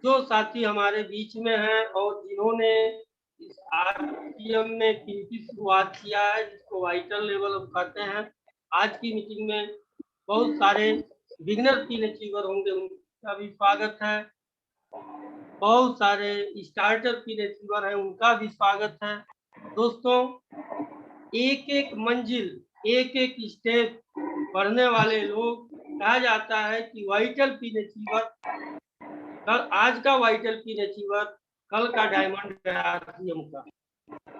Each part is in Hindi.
जो साथी हमारे बीच में हैं और जिन्होंने इस आरपीएम में कीमती शुरुआत किया है, जिसको वाइटल लेवल हम कहते हैं। आज की मीटिंग में बहुत सारे बिगनर पीन अचीवर होंगे, उनका भी स्वागत है। बहुत सारे स्टार्टर पीन अचीवर हैं, उनका भी स्वागत है। दोस्तों, एक एक मंजिल, एक एक स्टेप पढ़ने वाले लोग, कहा जाता है कि वाइटल पीन अचीवर, कल आज का वाइटल पीन अचीवर कल का डायमंड आरपीएम का।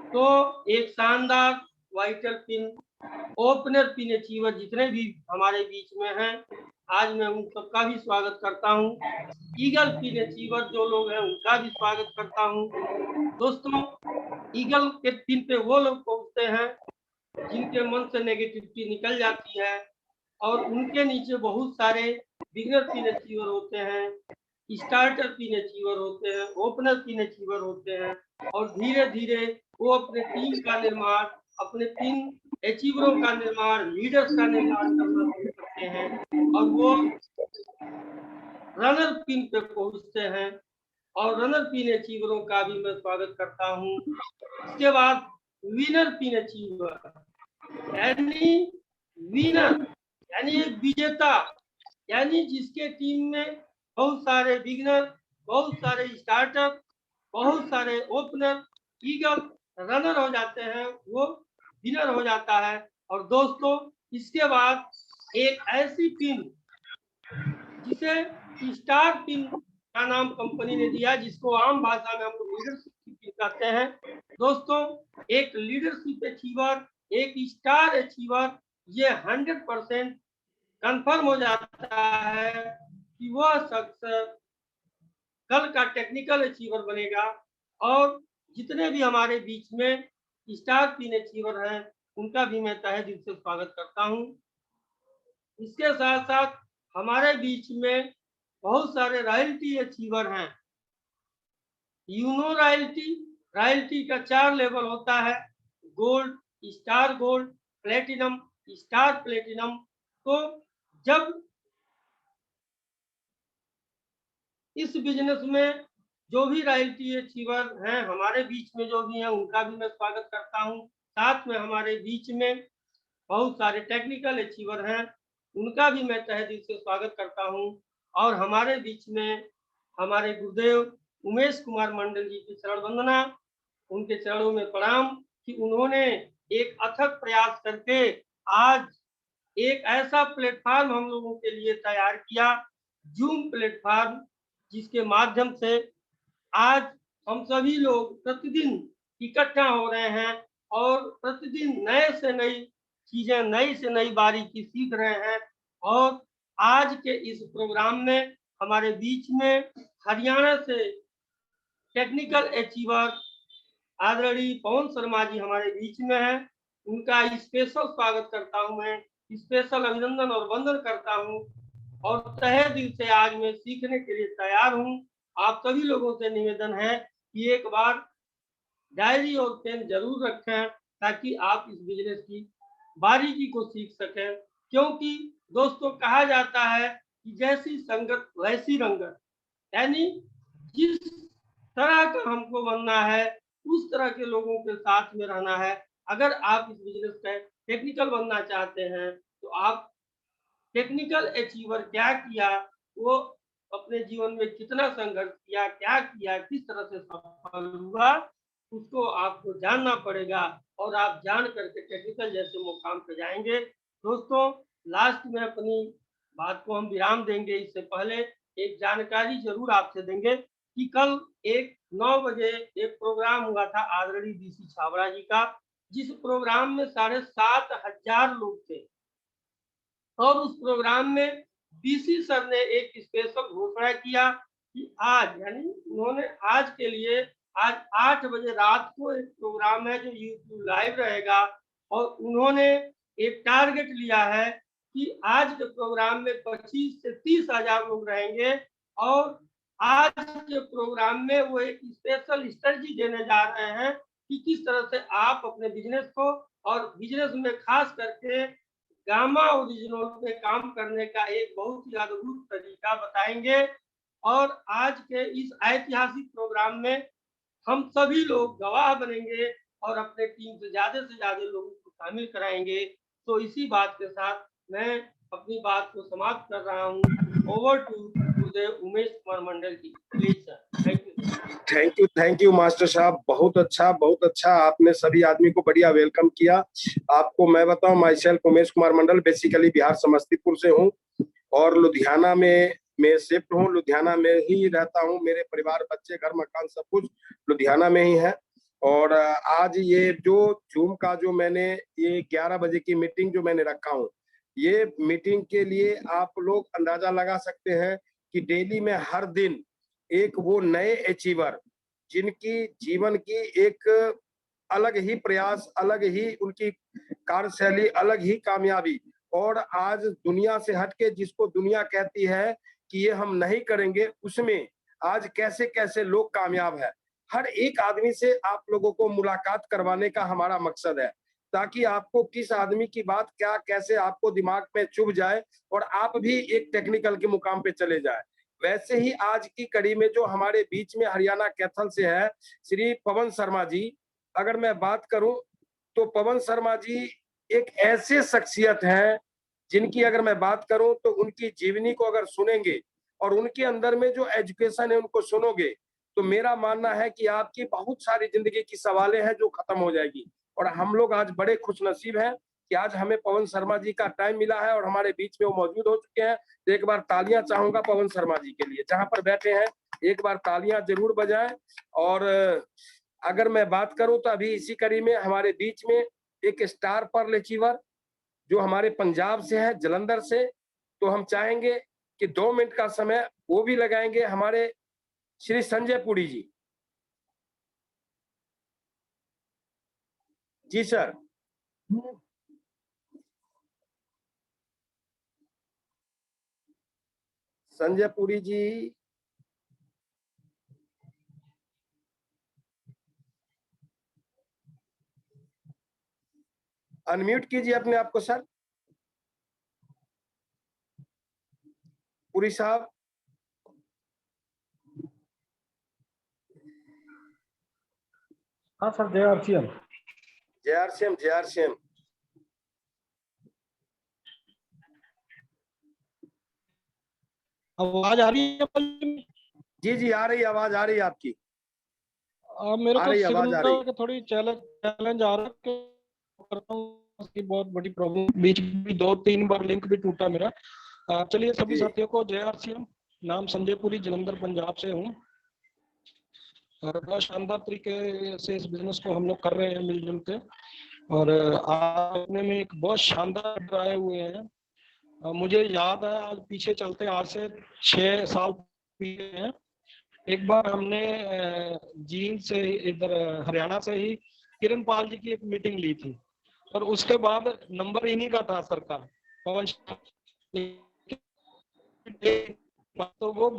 तो एक शानदार vital pin opener pin achiever जितने भी हमारे बीच में हैं, आज मैं उन सबका भी स्वागत करता हूं। ईगल पिन अचीवर जो लोग हैं उनका भी स्वागत करता हूं। दोस्तों, ईगल के पिन पे वो लोग पहुंचते हैं जिनके मन से नेगेटिविटी निकल जाती है, और उनके नीचे बहुत सारे बिगनर पिन अचीवर होते हैं, स्टार्टर पिन अचीवर होते हैं, ओपनर पिन अचीवर होते हैं, और धीरे धीरे वो अपने टीम का निर्माण, अपने पिन अचीवरों का निर्माण, लीडर्स का निर्माण करना शुरू करते हैं, और वो रनर पिन पे पहुंचते हैं। और रनर पिन अचीवरों का भी मैं स्वागत करता हूं। इसके बाद विनर पिन अचीवर, यानी विनर यानी विजेता, यानी जिसके टीम में बहुत सारे बिगनर, बहुत सारे स्टार्टअप, बहुत सारे ओपनर, ईगल रनर हो जाते हैं, वो विनर हो जाता है। और दोस्तों, इसके बाद एक ऐसी पिन जिसे स्टार पिन का नाम कंपनी ने दिया, जिसको आम भाषा में हम लोग लीडरशिप पिन कहते हैं। दोस्तों, एक लीडरशिप अचीवर, एक स्टार अचीवर, ये 100% कंफर्म हो जाता है कि वह शख्स कल का टेक्निकल अचीवर बनेगा। और जितने भी हमारे बीच में स्टार पिन अचीवर हैं, उनका भी मैं तहे दिल से स्वागत करता हूं। इसके साथ साथ हमारे बीच में बहुत सारे रॉयल्टी अचीवर हैं। यूनो रॉयल्टी, रॉयल्टी का 4 लेवल होता है, gold, star gold, platinum, star platinum. तो जब इस बिजनेस में जो भी रॉयल्टी अचीवर हैं हमारे बीच में जो भी हैं, उनका भी मैं स्वागत करता हूं। साथ में हमारे बीच में बहुत सारे टेक्निकल अचीवर हैं, उनका भी मैं तहे दिल से स्वागत करता हूं। और हमारे बीच में हमारे गुरुदेव उमेश कुमार मंडल जी की चरण वंदना, उनके चरणों में प्रणाम कि उन्होंने एक अथक प्रयास करके आज एक ऐसा प्लेटफॉर्म हम लोगों के लिए तैयार किया, जूम प्लेटफॉर्म, जिसके माध्यम से आज हम सभी लोग प्रतिदिन इकट्ठा हो रहे हैं और प्रतिदिन नए से नई चीजें, नई से नई बारीकी सीख रहे हैं। और आज के इस प्रोग्राम में हमारे बीच में हरियाणा से टेक्निकल अचीवर आदरणीय पवन शर्मा जी हमारे बीच में है। उनका स्पेशल स्वागत करता हूं, मैं स्पेशल अभिनंदन और वंदन करता हूं, और तहे दिल से आज मैं सीखने के लिए तैयार हूं। आप सभी लोगों से निवेदन है कि एक बार डायरी और पेन जरूर रखें, ताकि आप इस बिजनेस की बारीकी को सीख सकें। क्योंकि दोस्तों, कहा जाता है कि जैसी संगत वैसी रंगत, यानी जिस तरह का हमको बनना है, उस तरह के लोगों के साथ में रहना है। अगर आप इस बिजनेस का टेक्निकल बनना चाहते हैं, तो आप टेक्निकल अचीवर क्या किया, वो अपने जीवन में कितना संघर्ष किया, क्या किया, किस तरह से सफल हुआ, उसको आपको जानना पड़ेगा, और आप जान करके टेक्निकल जैसे मुकाम पे जाएंगे। दोस्तों, लास्ट में अपनी बात को हम विराम देंगे, इससे पहले एक जानकारी जरूर आपसे देंगे कि कल एक 9 बजे एक प्रोग्राम हुआ था आदरणीय डीसी छाबड़ा जी का, जिस प्रोग्राम में 7,500 लोग थे। और उस प्रोग्राम में डीसी सर ने एक स्पेशल घोषणा किया कि आज, यानी उन्होंने आज के लिए, आज 8 बजे रात को एक प्रोग्राम है जो यूट्यूब लाइव रहेगा, और उन्होंने एक टारगेट लिया है कि आज के प्रोग्राम में 25 से 30 हजार लोग रहेंगे। और आज के प्रोग्राम में वो एक स्पेशल स्ट्रेटजी देने जा रहे हैं कि किस तरह से आप अपने बिजनेस को, और बिजनेस में खास करके गामा ओरिजिनल पे काम करने का एक बहुत ही अद्भुत तरीका बताएंगे। और आज के इस ऐतिहासिक प्रोग्राम में हम सभी लोग गवाह बनेंगे और अपने टीम से ज्यादा लोगों को शामिल कराएंगे। तो इसी बात के साथ मैं अपनी बात को समाप्त कर रहा हूँ। Over to Gurudev Umesh Kumar Mandal ji, please sir. Thank you master साहब, बहुत अच्छा आपने सभी आदमी को बढ़िया वेलकम किया। आपको मैं बताऊं, my self Umesh Kumar Mandal, basically Bihar Samastipur से हूं और लुधियाना में मैं शिफ्ट हूं, लुधियाना में ही रहता हूं। मेरे परिवार, बच्चे, घर मकान सब कुछ लुधियाना में ही है। और आज ये जो जूम का जो मैंने ये 11 बजे की मीटिंग जो मैंने रखा हूं, ये मीटिंग के लिए आप लोग अंदाजा लगा सकते हैं कि डेली में हर दिन एक वो नए अचीवर जिनकी जीवन की एक अलग ही प्रयास, अलग ही उनकी कार्यशैली, अलग ही कामयाबी, और आज दुनिया से हटके जिसको दुनिया कहती है कि ये हम नहीं करेंगे, उसमें आज कैसे कैसे लोग कामयाब है। हर एक आदमी से आप लोगों को मुलाकात करवाने का हमारा मकसद है, ताकि आपको किस आदमी की बात क्या कैसे आपको दिमाग में चुभ जाए और आप भी एक टेक्निकल के मुकाम पे चले जाए। वैसे ही आज की कड़ी में जो हमारे बीच में हरियाणा कैथल से है श्री पवन शर्मा जी, अगर मैं बात करूं तो पवन शर्मा जी एक ऐसे शख्सियत हैं जिनकी अगर मैं बात करूं तो उनकी जीवनी को अगर सुनेंगे और उनके अंदर में जो एजुकेशन है उनको सुनोगे, तो मेरा मानना है कि आपकी बहुत सारी जिंदगी की सवालें हैं जो खत्म हो जाएगी। और हम लोग आज बड़े खुशनसीब हैं कि आज हमें पवन शर्मा जी का टाइम मिला है और हमारे बीच में वो मौजूद हो चुके हैं। तो एक बार तालियां चाहूंगा पवन शर्मा जी के लिए, जहां पर बैठे हैं एक बार तालियां जरूर बजाएं। और अगर मैं बात करूं तो अभी इसी कड़ी में हमारे बीच में एक स्टार पर्ल अचीवर जो हमारे पंजाब से है, जलंधर से, तो हम चाहेंगे कि 2 मिनट का समय वो भी लगाएंगे हमारे श्री संजय पुरी जी। जी सर। संजय पुरी जी, अनम्यूट कीजिए अपने आप को सर। पुरी साहब। हाँ सर, जय आरसीएम। जय आरसीएम, जय आरसीएम। आवाज आ रही है? जी जी आ रही आवाज, आ रही है आपकी। मेरे को आवाज आ रही। सिग्नल का थोड़ी चैलेंज आ रहा है, करता हूँ उसकी बहुत बड़ी प्रॉब्लम। बीच में 2-3 बार लिंक भी टूटा मेरा। चलिए सभी साथियों को जय आरसीएम। नाम संजय पुरी, जलंधर पंजाब से हूँ और बहुत शानदार तरीके से इस बिजनेस को हम लोग कर रहे हैं मिलजुल के। और आपने में एक बहुत शानदार आए हुए हैं। मुझे याद है, आज पीछे चलते हैं, आज से 6 साल पीछे हैं, एक बार हमने जींद से इधर हरियाणा से ही किरण पाल जी की एक मीटिंग ली थी और उसके बाद नंबर इन्हीं का था सर का, पवन। तो वो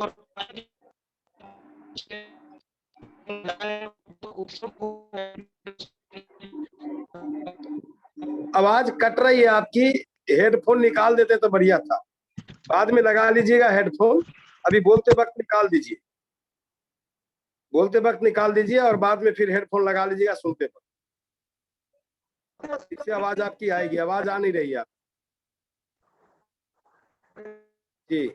आवाज कट रही है आपकी, हेडफोन निकाल देते तो बढ़िया था। बाद में लगा लीजिएगा हेडफोन, अभी बोलते वक्त निकाल दीजिए, बोलते वक्त निकाल दीजिए और बाद में फिर हेडफोन लगा लीजिएगा सुनते वक्त। इससे आवाज आपकी आएगी, आवाज आ नहीं रही है जी।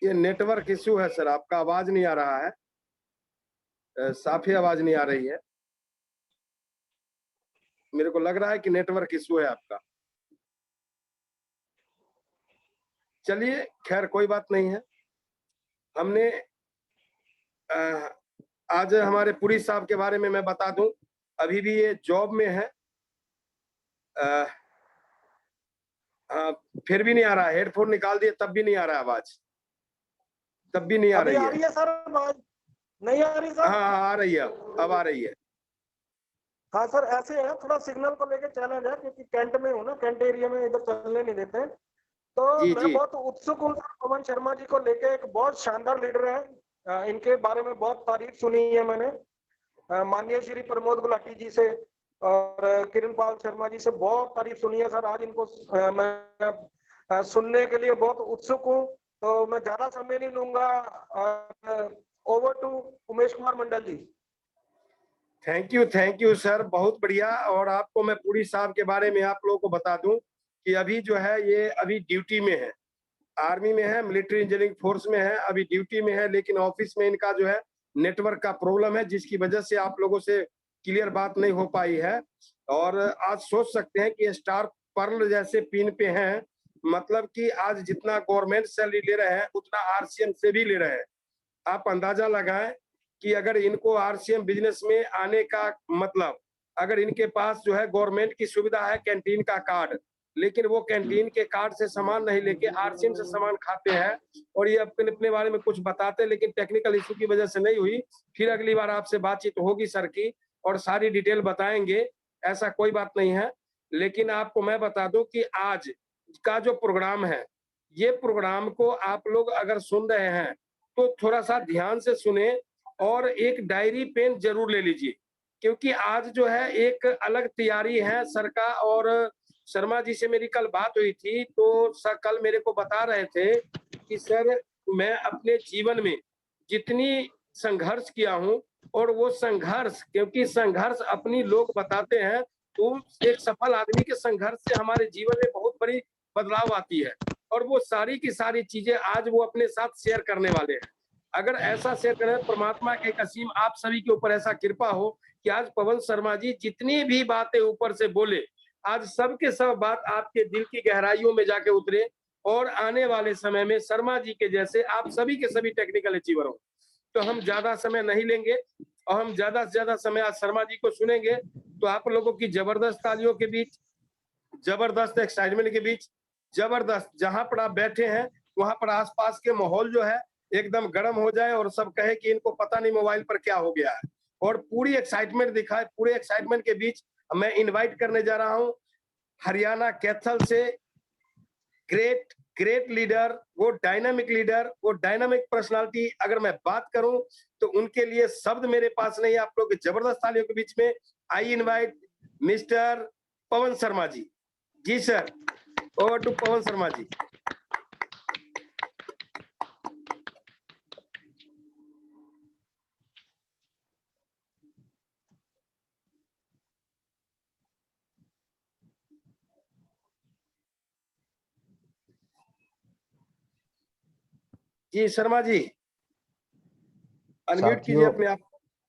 ये नेटवर्क इश्यू है सर, आपका आवाज नहीं आ रहा है, साफ ही आवाज नहीं आ रही है। मेरे को लग रहा है कि नेटवर्क इश्यू है आपका। चलिए खैर कोई बात नहीं है। हमने आज हमारे पुरी साहब के बारे में मैं बता दूं, अभी भी ये जॉब में है। फिर भी नहीं आ रहा है, हेडफोन निकाल दिए तब भी नहीं आ रहा है आवाज, तब भी नहीं आ रही है। आ रही है सर आवाज? नहीं आ रही सर? हाँ आ रही है, अब आ रही है। हाँ सर, ऐसे है, थोड़ा सिग्नल को लेके चैलेंज है क्योंकि कैंट में हूँ ना, कैंट एरिया में इधर चलने नहीं देते हैं। तो जी मैं जी। बहुत उत्सुक हूँ सर, पवन शर्मा जी को लेके। एक बहुत शानदार लीडर है, इनके बारे में बहुत तारीफ सुनी है मैंने, माननीय श्री प्रमोद गुलाटी जी से और किरण पाल शर्मा जी से बहुत तारीफ सुनी है सर। आज इनको मैं सुनने के लिए बहुत उत्सुक हूँ, तो मैं ज्यादा समय नहीं लूंगा। Over to Umesh Kumar Mandal ji. Thank you sir, बहुत बढ़िया। और आपको मैं पूरी साहब के बारे में आप लोगों को बता दूं कि अभी जो है ये अभी ड्यूटी में है, आर्मी में है, मिलिट्री इंजीनियरिंग फोर्स में है, अभी ड्यूटी में है, लेकिन ऑफिस में इनका जो है नेटवर्क का प्रॉब्लम है, जिसकी वजह से आप लोगों से क्लियर बात नहीं हो पाई है। और आज सोच सकते हैं कि स्टार पर्ल जैसे पिन पे हैं, मतलब कि आज जितना गवर्नमेंट सैलरी ले रहे हैं उतना आरसीएम से भी ले रहे हैं। आप अंदाजा लगाएं कि अगर इनको आरसीएम बिजनेस में आने का मतलब, अगर इनके पास जो है गवर्नमेंट की सुविधा है कैंटीन का कार्ड, लेकिन वो कैंटीन के कार्ड से सामान नहीं लेके आरसीएम से सामान खाते हैं, और ये अपने अपने बारे में कुछ बताते, लेकिन टेक्निकल इशू की वजह से नहीं हुई। फिर अगली बार आपसे बातचीत होगी सर की, और सारी डिटेल बताएंगे, ऐसा कोई बात नहीं है। लेकिन आपको मैं बता दूं कि आज का जो प्रोग्राम है, ये प्रोग्राम को आप लोग अगर सुन रहे हैं तो थोड़ा सा ध्यान से सुने और एक डायरी पेन जरूर ले लीजिए, क्योंकि आज जो है एक अलग तैयारी है सर का। और शर्मा जी से मेरी कल बात हुई थी, तो सर कल मेरे को बता रहे थे कि सर मैं अपने जीवन में जितनी संघर्ष किया हूं, और वो संघर्ष, क्योंकि संघर्ष अपनी लोग बताते हैं, तो एक सफल आदमी के संघर्ष से हमारे जीवन में बहुत बड़ी बदलाव आती है, और वो सारी की सारी चीजें आज वो अपने साथ शेयर करने वाले हैं। अगर ऐसा शेयर करें, परमात्मा के असीम आप सभी के ऊपर ऐसा कृपा हो कि आज पवन शर्मा जी जितनी भी बातें ऊपर से बोले, आज सब के सब बात आपके दिल की गहराइयों में जाके उतरे, और आने वाले समय में शर्मा जी के जैसे आप सभी के सभी टेक्निकल अचीवर हो। तो हम ज्यादा समय नहीं लेंगे, और हम ज्यादा से ज्यादा समय आज शर्मा जी को सुनेंगे। तो आप लोगों की जबरदस्त तालियों के बीच, जबरदस्त एक्साइटमेंट के बीच, जबरदस्त जहां पर आप बैठे हैं वहां पर आसपास के माहौल जो है एकदम गर्म हो जाए, और सब कहे कि इनको पता नहीं मोबाइल पर क्या हो गया है, और पूरी एक्साइटमेंट दिखाए। पूरे एक्साइटमेंट के बीच मैं इनवाइट करने जा रहा हूं हरियाणा कैथल से ग्रेट ग्रेट लीडर, वो डायनामिक पर्सनालिटी। अगर मैं बात करूं तो उनके लिए शब्द मेरे पास नहीं है। आप लोग जबरदस्त तालियों के बीच में I invite mister Pawan Sharma ji. जी sir, over to Pawan Sharma ji. जी शर्मा जी, अनम्यूट कीजिए साथियों अपने आप।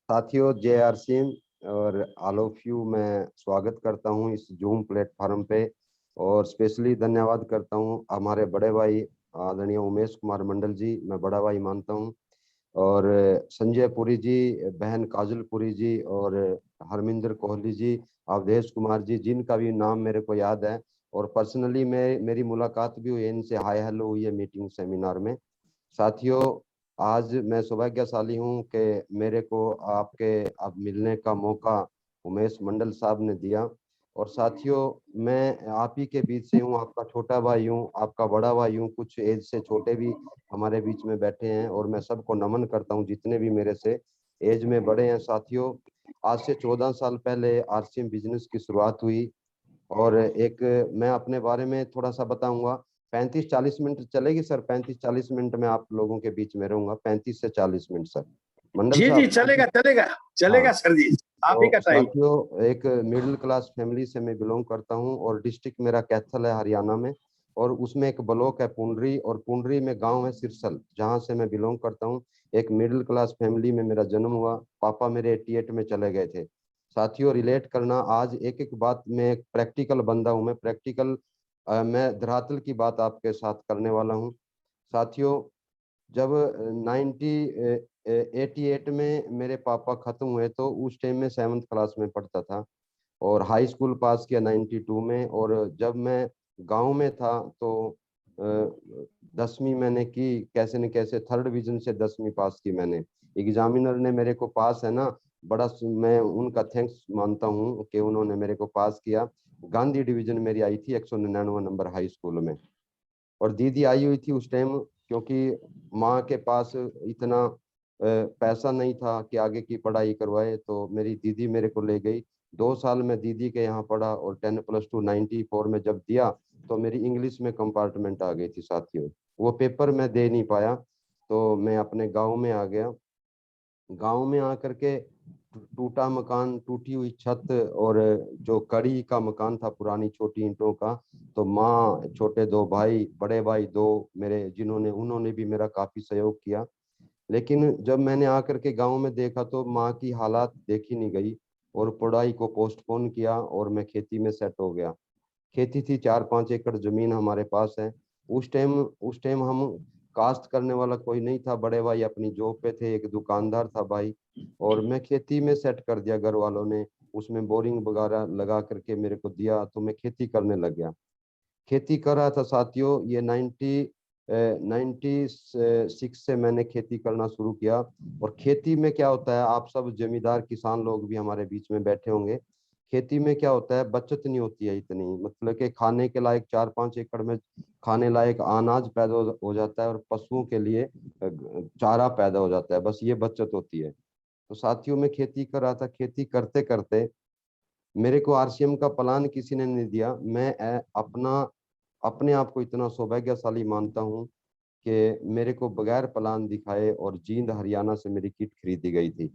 साथियों जय आर सिंह और ऑल ऑफ यू, मैं स्वागत करता हूं इस जूम प्लेटफॉर्म पे, और स्पेशली धन्यवाद करता हूं हमारे बड़े भाई आदरणीय उमेश कुमार मंडल जी, मैं बड़ा भाई मानता हूं, और संजय पुरी जी, बहन काजल पुरी जी, और हरमिंदर कोहली जी, अवधेश कुमार जी, जिनका भी नाम मेरे को याद है, और पर्सनली मेरी मुलाकात भी हुई है इनसे, हाय हेलो हुई है मीटिंग सेमिनार में। साथियों, आज मैं सौभाग्यशाली हूं कि मेरे को आपके अब मिलने का मौका उमेश मंडल साहब ने दिया। और साथियों, मैं आप ही के बीच से हूं, आपका छोटा भाई हूं, आपका बड़ा भाई हूं, कुछ एज से छोटे भी हमारे बीच में बैठे हैं, और मैं सबको नमन करता हूं जितने भी मेरे से एज में बड़े हैं। साथियों, आज से 14 साल पहले आरसीएम बिजनेस की शुरुआत हुई, और एक मैं अपने बारे में थोड़ा सा बताऊंगा। 35-40 मिनट चलेगी सर? 35-40 मिनट में आप लोगों के बीच में रहूंगा, 35 से 40 मिनट सर। मंडल जी जी, साहब चलेगा चलेगा चलेगा हाँ। सर जी, आप ही तो का टाइम। साथियों, एक मिडिल क्लास फैमिली से मैं बिलोंग करता हूं, और डिस्ट्रिक्ट मेरा कैथल है हरियाणा में, और उसमें एक ब्लॉक है पुंडरी, और पुंडरी में गांव है सिरसल, जहां से मैं बिलोंग करता हूं। एक मिडिल क्लास फैमिली में मेरा जन्म हुआ। पापा मेरे 88 में चले गए थे। साथियों, रिलेट करना, आज एक एक बात में एक प्रैक्टिकल बंदा हूं, मैं प्रैक्टिकल, मैं धरातल की बात आपके साथ करने वाला हूं। साथियों, जब 1988 में मेरे पापा खत्म हुए, तो उस टाइम में 7th क्लास में पढ़ता था, और हाई स्कूल पास किया 92 में। और जब मैं गांव में था तो 10वीं मैंने की कैसे न कैसे, 3rd डिवीजन से 10वीं पास की मैंने। एग्जामिनर ने मेरे को पास है ना मैं उनका थैंक्स मानता हूँ कि उन्होंने मेरे को पास किया। गांधी डिवीजन मेरी आई थी 199 नंबर हाई स्कूल में। और दीदी आई हुई थी उस टाइम, क्योंकि माँ के पास इतना पैसा नहीं था कि आगे की पढ़ाई करवाए, तो मेरी दीदी मेरे को ले गई। 2 साल में दीदी के यहाँ पढ़ा और 10+2 94 में जब दिया तो मेरी इंग्लिश में कंपार्टमेंट आ गई थी साथियों। वो पेपर मैं दे नहीं पाया, तो मैं अपने गांव में आ गया। गांव में आकर के टूटा मकान, टूटी हुई छत, और जो कड़ी का मकान था पुरानी छोटी ईंटों का, तो माँ, छोटे 2 भाई, बड़े भाई 2 मेरे, उन्होंने भी मेरा काफी सहयोग किया। लेकिन जब मैंने आकर के गांव में देखा तो माँ की हालात देखी नहीं गई और पढ़ाई को पोस्टपोन किया और मैं खेती में सेट हो गया। खेती थी, 4-5 एकड़ जमीन हमारे पास है। उस टाइम हम कास्ट करने वाला कोई नहीं था। बड़े भाई अपनी जॉब पे थे, एक दुकानदार था भाई, और मैं खेती में सेट कर दिया। घर वालों ने उसमें बोरिंग वगैरह लगा करके मेरे को दिया, तो मैं खेती करने लग गया। खेती कर रहा था साथियों। ये 96 से मैंने खेती करना शुरू किया। और खेती में क्या होता है, आप सब जमींदार किसान लोग भी हमारे बीच में बैठे होंगे, खेती में क्या होता है, बचत नहीं होती है इतनी, मतलब कि खाने के लायक 4-5 एकड़ में खाने लायक अनाज पैदा हो जाता है और पशुओं के लिए चारा पैदा हो जाता है, बस ये बचत होती है। तो साथियों में खेती कर रहा था। खेती करते करते मेरे को आरसीएम का प्लान किसी ने नहीं दिया। मैं अपने आप को इतना सौभाग्यशाली मानता हूँ कि मेरे को बगैर प्लान दिखाए और जींद हरियाणा से मेरी किट खरीदी गई थी।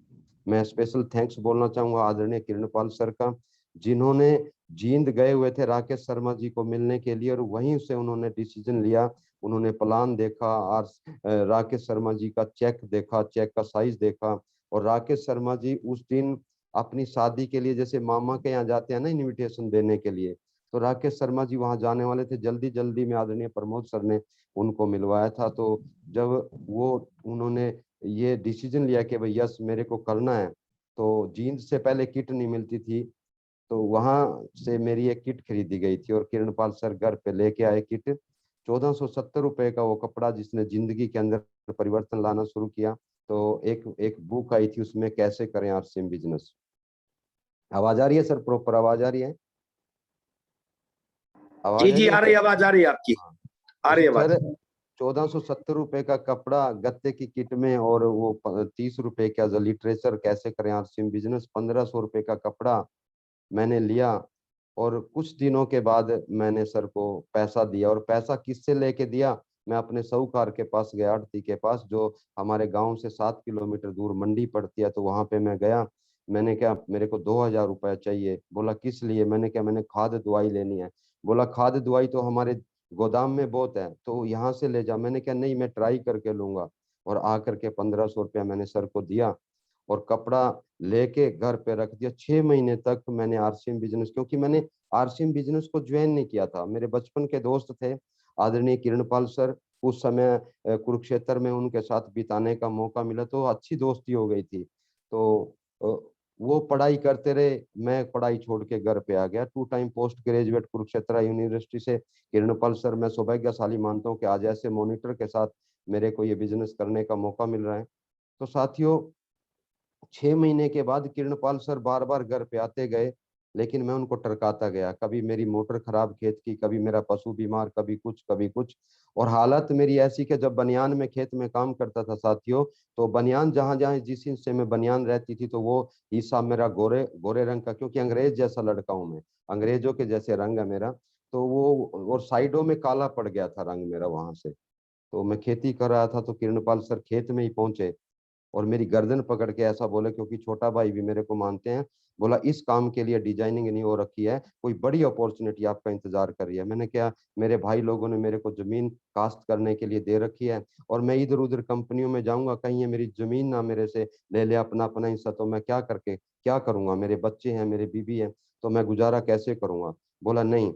मैं स्पेशल थैंक्स बोलना चाहूंगा आदरणीय किरणपाल सर का, जिन्होंने जींद गए हुए थे राकेश शर्मा जी को मिलने के लिए, और वहीं से उन्होंने डिसीजन लिया। उन्होंने प्लान देखा और राकेश शर्मा जी का चेक देखा, चेक का साइज देखा। और राकेश शर्मा जी उस दिन अपनी शादी के लिए जैसे मामा के यहाँ जाते हैं ना इनविटेशन देने के लिए, तो राकेश शर्मा जी वहां जाने वाले थे। जल्दी जल्दी में आदरणीय प्रमोद सर ने उनको मिलवाया था। तो जब उन्होंने ये डिसीजन लिया कि भाई यस मेरे को करना है, तो जींद से पहले किट नहीं मिलती थी, तो वहां से मेरी एक किट खरीदी गई थी और किरणपाल सर घर पे लेके आए किट। 1470 रुपए का वो कपड़ा, जिसने जिंदगी के अंदर परिवर्तन लाना शुरू किया। तो एक एक बुक आई थी उसमें, कैसे करें आरसीएम बिजनेस। आवाज आ रही है सर? प्रॉपर आवाज आ रही है? आवाज जी आ जी, रही है आ रही सर? आवाज, आ रही है आपकी, हाँ। आ तो रही है आवाज। सर 1470 रुपए का कपड़ा गत्ते की किट में, और वो 30 रुपए का लिटरेचर, कैसे करें आरसीएम बिजनेस, 1500 रुपए का कपड़ा मैंने लिया। और कुछ दिनों के बाद मैंने सर को पैसा दिया। और पैसा किससे लेके दिया? मैं अपने साहूकार के पास गया, आड़ती के पास, जो हमारे गांव से 7 किलोमीटर दूर मंडी पड़ती है। तो वहां पे मैं गया। मैंने क्या, मेरे को 2000 रुपया चाहिए। बोला किस लिए? मैंने क्या, मैंने खाद दवाई लेनी है। बोला खाद दवाई तो हमारे गोदाम में बहुत है, तो यहाँ से ले जा। मैंने क्या, नहीं मैं ट्राई करके लूंगा। और आकर के 1500 रुपया मैंने सर को दिया और कपड़ा लेके घर पे रख दिया। 6 महीने तक मैंने आरसीएम बिजनेस, क्योंकि मैंने आरसीएम बिजनेस को ज्वाइन नहीं किया था, मेरे बचपन के दोस्त थे आदरणीय किरणपाल सर। उस समय कुरुक्षेत्र में उनके साथ बिताने का मौका मिला, तो अच्छी दोस्ती हो गई थी। तो वो पढ़ाई करते रहे, मैं पढ़ाई छोड़ के घर पे आ गया। 2 time post graduate Kurukshetra university से किरणपाल सर, मैं सौभाग्यशाली मानता हूँ कि आज ऐसे मॉनिटर के साथ मेरे को ये बिजनेस करने का मौका मिल रहा है। तो साथियों 6 महीने के बाद किरणपाल सर बार बार घर पे आते गए, लेकिन मैं उनको टरकाता गया। कभी मेरी मोटर खराब खेत की, कभी मेरा पशु बीमार, कभी कुछ कभी कुछ। और हालत मेरी ऐसी कि जब बनियान में खेत में काम करता था साथियों, तो बनियान जहां जहां जिस हिस्से में बनियान रहती थी, तो वो हिस्सा मेरा गोरे गोरे रंग का, क्योंकि अंग्रेज जैसा लड़का हूं मैं, अंग्रेजों के जैसे रंग है मेरा। तो वो, और साइडों में काला पड़ गया था रंग मेरा वहां से। तो मैं खेती कर रहा था, तो किरणपाल सर खेत में ही पहुंचे और मेरी गर्दन पकड़ के ऐसा बोले, क्योंकि छोटा भाई भी मेरे को मानते हैं। बोला इस काम के लिए डिजाइनिंग नहीं हो रखी है, कोई बड़ी अपॉर्चुनिटी आपका इंतजार कर रही है। मैंने क्या, मेरे भाई लोगों ने मेरे को जमीन कास्ट करने के लिए दे रखी है, और मैं इधर उधर कंपनियों में जाऊंगा, कहीं ये मेरी जमीन ना मेरे से ले ले अपना अपना हिस्सा, तो मैं क्या करके क्या करूंगा? मेरे बच्चे हैं, मेरे बीबी है, तो मैं गुजारा कैसे करूंगा? बोला नहीं।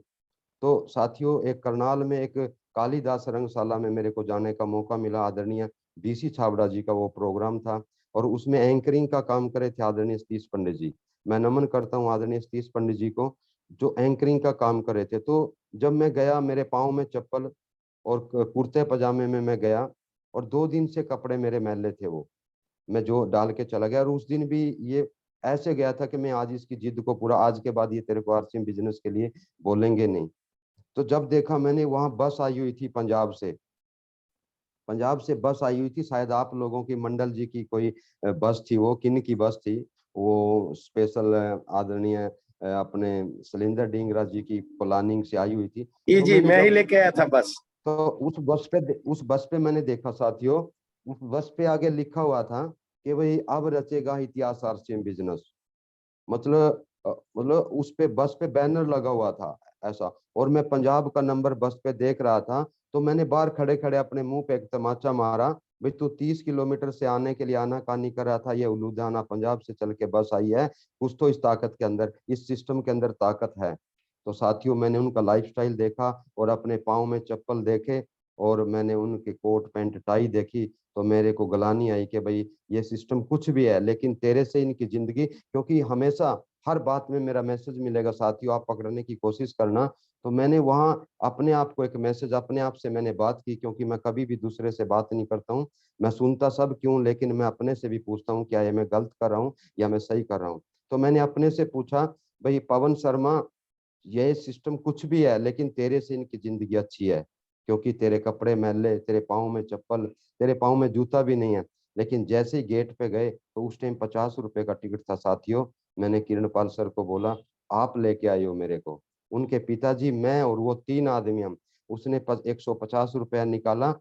तो साथियों एक करनाल में एक कालीदास रंगशाला में मेरे को जाने का मौका मिला। आदरणीय डीसी छाबड़ा जी का वो प्रोग्राम था, और उसमें एंकरिंग का काम करे थे आदरणीय सतीश पंडित जी। मैं नमन करता हूँ आदरणीय सतीश पंडित जी को, जो एंकरिंग का काम करे थे। तो जब मैं गया, मेरे पाँव में चप्पल और कुर्ते पजामे में मैं गया, और 2 दिन से कपड़े मेरे मैले थे, वो मैं जो डाल के चला गया। और उस दिन भी ये ऐसे गया था कि मैं आज इसकी जिद को पूरा, आज के बाद ये तेरे को आरसीएम बिजनेस के लिए बोलेंगे नहीं। तो जब देखा मैंने, वहां बस आई हुई थी पंजाब से, पंजाब से बस आई हुई थी, शायद आप लोगों की मंडल जी की कोई बस थी, वो किन की बस थी, वो स्पेशल आदरणीय अपने शैलेंद्र डींगरा जी की प्लानिंग से आई हुई थी। जी तो जी, मैंने मैं ही जब, लेके आया था बस। तो उस बस पे मैंने देखा साथियों, उस बस पे आगे लिखा हुआ था कि भाई अब रचेगा इतिहास आरसीएम बिजनेस। मतलब मतलब उस पे बस पे बैनर लगा हुआ था ऐसा, और मैं पंजाब का नंबर बस पे देख रहा था। तो मैंने बाहर खड़े खड़े अपने मुंह पे एक तमाचा मारा, भाई तू 30 किलोमीटर से आने के लिए आनाकानी कर रहा था, ये लुधियाना पंजाब से चल के बस आई है, कुछ तो इस ताकत के अंदर, इस सिस्टम के अंदर ताकत है। तो साथियों मैंने उनका लाइफस्टाइल देखा और अपने पाँव में चप्पल देखे, और मैंने उनके कोट पैंट टाई देखी, तो मेरे को गलानी आई कि भाई ये सिस्टम कुछ भी है, लेकिन तेरे से इनकी जिंदगी, क्योंकि हमेशा हर बात में मेरा मैसेज मिलेगा साथियों, आप पकड़ने की कोशिश करना। तो मैंने वहां अपने आप को एक मैसेज, अपने आप से मैंने बात की, क्योंकि मैं कभी भी दूसरे से बात नहीं करता हूँ, मैं सुनता सब क्यों, लेकिन मैं अपने से भी पूछता हूँ क्या ये मैं गलत कर रहा हूँ या मैं सही कर रहा हूँ। तो मैंने अपने से पूछा, भाई पवन शर्मा, ये सिस्टम कुछ भी है, लेकिन तेरे से इनकी जिंदगी अच्छी है, क्योंकि तेरे कपड़े मैले, तेरे पाँव में चप्पल, तेरे पाँव में जूता भी नहीं है। लेकिन जैसे ही गेट पे गए तो उस टाइम 50 रुपए का टिकट था साथियों। मैंने किरणपाल सर को बोला, आप लेके आए हो मेरे को। उनके पिताजी, मैं और वो 3 आदमी हम, उसने 150 रुपया निकाला।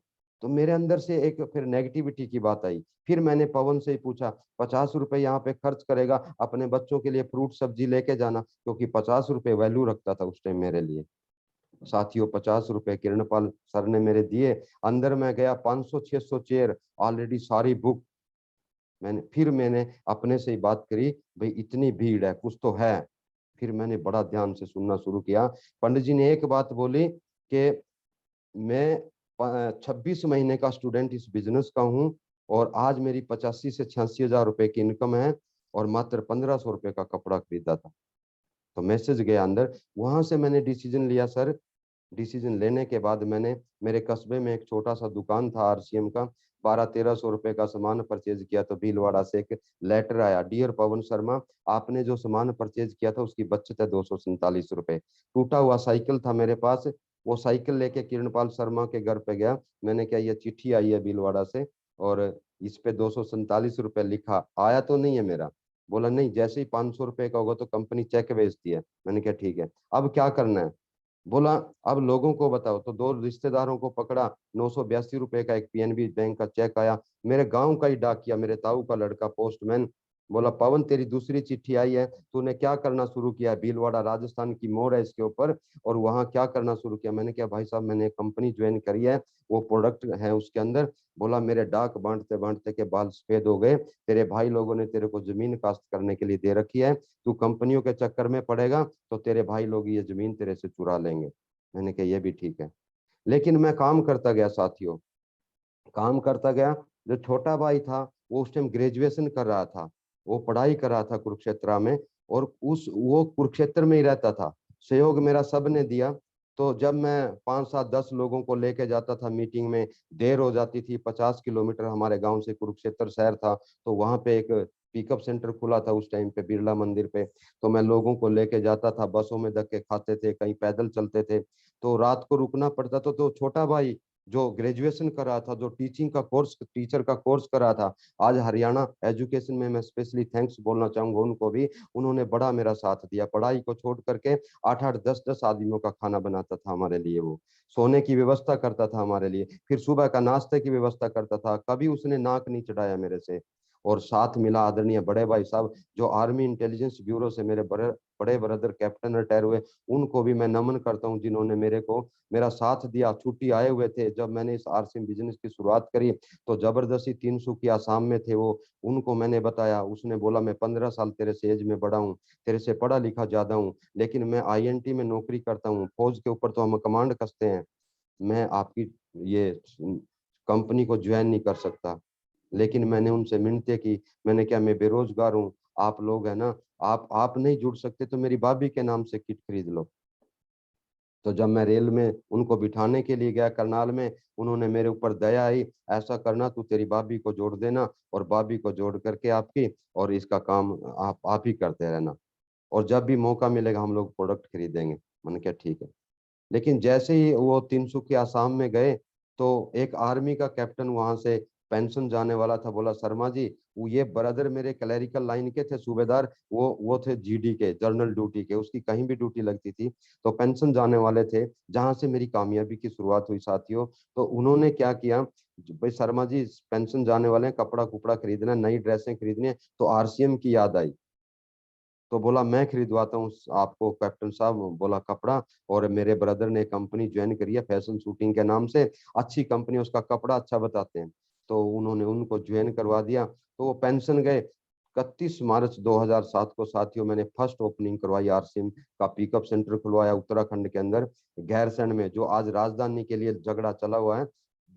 तो मेरे अंदर से एक फिर नेगेटिविटी की बात आई। फिर मैंने पवन से ही पूछा, 50 रुपए यहाँ पे खर्च करेगा, अपने बच्चों के लिए फ्रूट सब्जी लेके जाना, क्योंकि 50 रुपए वैल्यू रखता था उस टाइम मेरे लिए। साथियों 50 रुपए किरणपाल सर ने मेरे दिए। अंदर मैं गया, 500-600 चेयर ऑलरेडी, सारी बुक। मैंने अपने से ही बात करी, भाई इतनी भीड़ है, कुछ तो है। फिर मैंने बड़ा ध्यान से सुनना शुरू किया। पंडित जी ने एक बात बोली कि मैं 26 महीने का स्टूडेंट इस बिजनेस का हूँ, और आज मेरी 85 से 86 हजार रुपए की इनकम है, और मात्र 1500 रुपए का कपड़ा खरीदा था। तो मैसेज गया अंदर। वहां से मैंने डिसीजन लिया सर। डिसीजन लेने के बाद मैंने मेरे कस्बे में एक छोटा सा दुकान था आरसीएम का, 1200-1300 रुपए का सामान परचेज किया, तो भीलवाड़ा से एक लेटर आया, डियर पवन शर्मा, आपने जो सामान परचेज किया था उसकी बचत है 247 रुपए। टूटा हुआ साइकिल था मेरे पास, वो साइकिल लेके किरणपाल शर्मा के घर पे गया। मैंने कहा ये चिट्ठी आई है भीलवाड़ा से, और इस पे 247 रुपए लिखा, आया तो नहीं है मेरा? बोला नहीं, जैसे ही 500 रुपए का होगा तो कंपनी चेक भेजती है। मैंने कहा ठीक है, अब क्या करना है? बोला अब लोगों को बताओ। तो 2 रिश्तेदारों को पकड़ा, 982 रुपए का एक पीएनबी बैंक का चेक आया, मेरे गांव का ही डाकिया, मेरे ताऊ का लड़का पोस्टमैन। बोला पवन तेरी दूसरी चिट्ठी आई है, तूने क्या करना शुरू किया? भीलवाड़ा राजस्थान की मोड़ है इसके ऊपर, और वहां क्या करना शुरू किया? मैंने कहा भाई साहब मैंने एक कंपनी ज्वाइन करी है, वो प्रोडक्ट है उसके अंदर। बोला मेरे डाक बांटते बांटते के बाल सफेद हो गए, तेरे भाई लोगों ने तेरे को जमीन काश्त करने के लिए दे रखी है, तू कंपनियों के चक्कर में पड़ेगा तो तेरे भाई लोग ये जमीन तेरे से चुरा लेंगे। मैंने कहा ये भी ठीक है। लेकिन मैं काम करता गया साथियों, काम करता गया। जो छोटा भाई था वो उस टाइम ग्रेजुएशन कर रहा था, वो पढ़ाई कर रहा था कुरुक्षेत्र में, और उस वो कुरुक्षेत्र में ही रहता था। सहयोग मेरा सब ने दिया। तो जब मैं 5-7-10 लोगों को लेके जाता था मीटिंग में, देर हो जाती थी, 50 किलोमीटर हमारे गांव से कुरुक्षेत्र शहर था, तो वहां पे एक पिकअप सेंटर खुला था उस टाइम पे बिरला मंदिर पे। तो मैं लोगों को लेके जाता था, बसों में धक्के खाते थे, कहीं पैदल चलते थे, तो रात को रुकना पड़ता था। तो छोटा भाई जो ग्रेजुएशन कर रहा था, जो टीचिंग का कोर्स, टीचर का कोर्स कर रहा था, आज हरियाणा एजुकेशन में, मैं स्पेशली थैंक्स बोलना चाहूंगा उनको भी, उन्होंने बड़ा मेरा साथ दिया। पढ़ाई को छोड़ करके 8-8 10-10 आदमियों का खाना बनाता था हमारे लिए, वो सोने की व्यवस्था करता था हमारे लिए, फिर सुबह का नाश्ते की व्यवस्था करता था, कभी उसने नाक नहीं चढ़ाया मेरे से। और साथ मिला आदरणीय बड़े भाई साहब, जो आर्मी इंटेलिजेंस ब्यूरो से मेरे बड़े बड़े ब्रदर कैप्टन रिटायर हुए, उनको भी मैं नमन करता हूं, जिन्होंने मेरे को मेरा साथ दिया। छुट्टी आए हुए थे जब मैंने इस आरसीएम बिजनेस की शुरुआत करी, तो जबरदस्ती 300 की आसाम में थे वो, उनको मैंने बताया। उसने बोला मैं 15 साल तेरे से एज में बड़ा हूँ, तेरे से पढ़ा लिखा ज्यादा हूँ, लेकिन मैं आईएनटी में नौकरी करता हूँ, फौज के ऊपर तो हम कमांड कसते हैं, मैं आपकी ये कंपनी को ज्वाइन नहीं कर सकता। लेकिन मैंने उनसे मिन्नतें की, मैंने क्या, मैं बेरोजगार हूँ, आप लोग है ना, आप नहीं जुड़ सकते तो मेरी भाभी के नाम से किट खरीद लो। तो जब मैं रेल में उनको बिठाने के लिए गया करनाल में, उन्होंने मेरे ऊपर दया आई, ऐसा करना तू तेरी भाभी को जोड़ देना और भाभी को जोड़ करके आपकी, और इसका काम आप ही करते रहना, और जब भी मौका मिलेगा हम लोग प्रोडक्ट खरीदेंगे। मैंने कहा ठीक है। लेकिन जैसे ही वो तिनसुकिया आसाम में गए, तो एक आर्मी का कैप्टन वहां से पेंशन जाने वाला था, बोला शर्मा जी, वो ये ब्रदर मेरे क्लैरिकल लाइन के थे सूबेदार, वो थे जीडी के, जनरल ड्यूटी के, उसकी कहीं भी ड्यूटी लगती थी, तो पेंशन जाने वाले थे, जहां से मेरी कामयाबी की शुरुआत हुई साथियों। तो उन्होंने क्या किया, भाई शर्मा जी पेंशन जाने वाले हैं, कपड़ा कुपड़ा खरीदना, नई ड्रेसें खरीदनी है, तो आरसीएम की याद आई, तो बोला मैं खरीदवाता हूँ आपको कैप्टन साहब, बोला कपड़ा, और मेरे ब्रदर ने कंपनी ज्वाइन करी है फैशन शूटिंग के नाम से, अच्छी कंपनी, उसका कपड़ा अच्छा बताते हैं, तो उन्होंने उनको ज्वाइन करवा दिया, तो वो पेंशन गए। 31 मार्च 2007 को साथियों मैंने फर्स्ट ओपनिंग करवाई, आरसीएम का पिकअप सेंटर खुलवाया उत्तराखंड के अंदर, गैरसैंण में, जो आज राजधानी के लिए झगड़ा चला हुआ है,